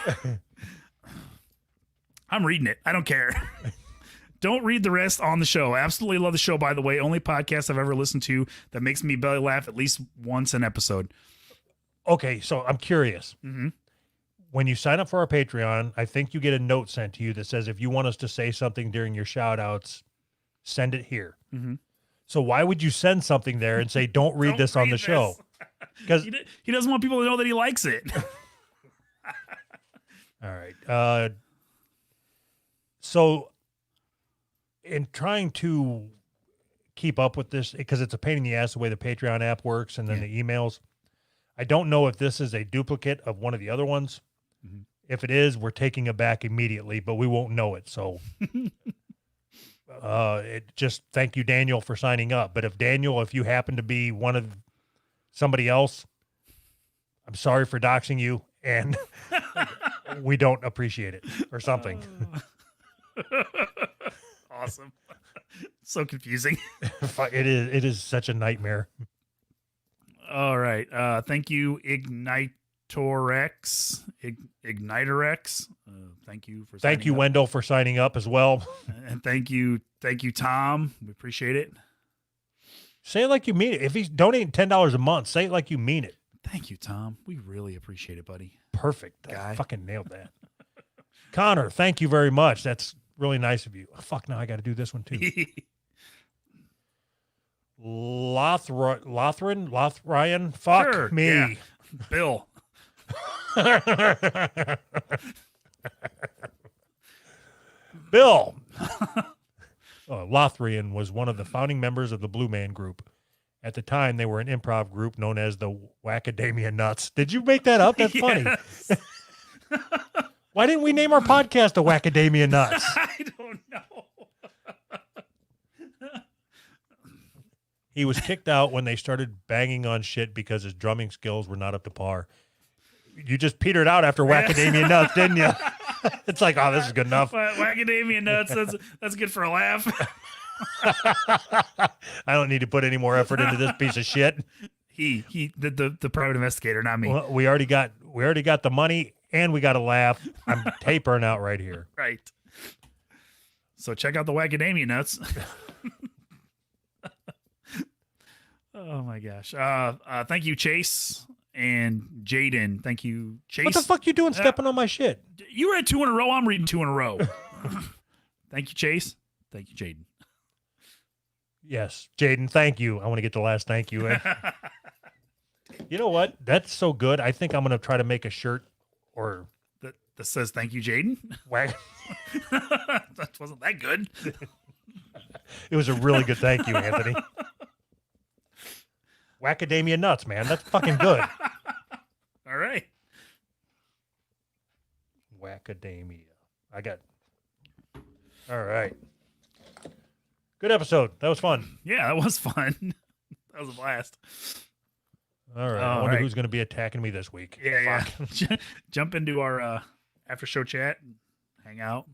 I'm reading it. I don't care. Don't read the rest on the show. Absolutely love the show, by the way. Only podcast I've ever listened to that makes me belly laugh at least once an episode. Okay, so I'm curious. Mm-hmm. When you sign up for our Patreon, I think you get a note sent to you that says if you want us to say something during your shout outs, send it here. Mm-hmm. So why would you send something there and say, don't read this on the show? Because he doesn't want people to know that he likes it. all right. So in trying to keep up with this, because it's a pain in the ass the way the Patreon app works and then the emails, I don't know if this is a duplicate of one of the other ones. Mm-hmm. If it is, we're taking it back immediately, but we won't know it. So thank you, Daniel, for signing up. But if you happen to be one of somebody else, I'm sorry for doxing you, and we don't appreciate it or something. Awesome. So confusing. It is such a nightmare. All right. Thank you, Ignitorex. Ignitorex. Thank you for Thank you, signing up. Wendell, for signing up as well. And thank you, Tom. We appreciate it. Say it like you mean it. If he's donating $10 a month, say it like you mean it. Thank you, Tom. We really appreciate it, buddy. Perfect. Guy. I fucking nailed that. Connor, thank you very much. That's really nice of you. Oh, fuck, now I got to do this one too. Lothrian, fuck Sure, me. yeah. Bill. Bill. Lothrian was one of the founding members of the Blue Man Group. At the time, they were an improv group known as the Wackadamia Nuts. Did you make that up? That's funny. Yes. Why didn't we name our podcast the Wackadamia Nuts? I don't know. He was kicked out when they started banging on shit because his drumming skills were not up to par. You just petered out after Wackadamia Nuts, didn't you? It's like, oh, this is good enough. Wackadamia Nuts. That's good for a laugh. I don't need to put any more effort into this piece of shit. The private investigator, not me. Well, we already got the money and we got a laugh. I'm tapering out right here. Right. So check out the Wackadamia Nuts. Oh my gosh. Thank you, Chase and Jaden. Thank you, Chase. What the fuck you doing stepping on my shit? You read 2 in a row. I'm reading 2 in a row. Thank you, Chase. Thank you, Jaden. Yes, Jaden, thank you. I want to get the last thank you in. You know what? That's so good. I think I'm going to try to make a shirt or That says thank you, Jaden. whack. That wasn't that good. It was a really good thank you, Anthony. Wackadamia Nuts, man. That's fucking good. All right. Wackadamia. All right. Good episode. That was fun. Yeah, that was fun. That was a blast. All right. I wonder who's going to be attacking me this week. Yeah, Fuck. yeah. Jump into our after show chat and hang out.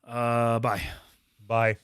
Bye. Bye.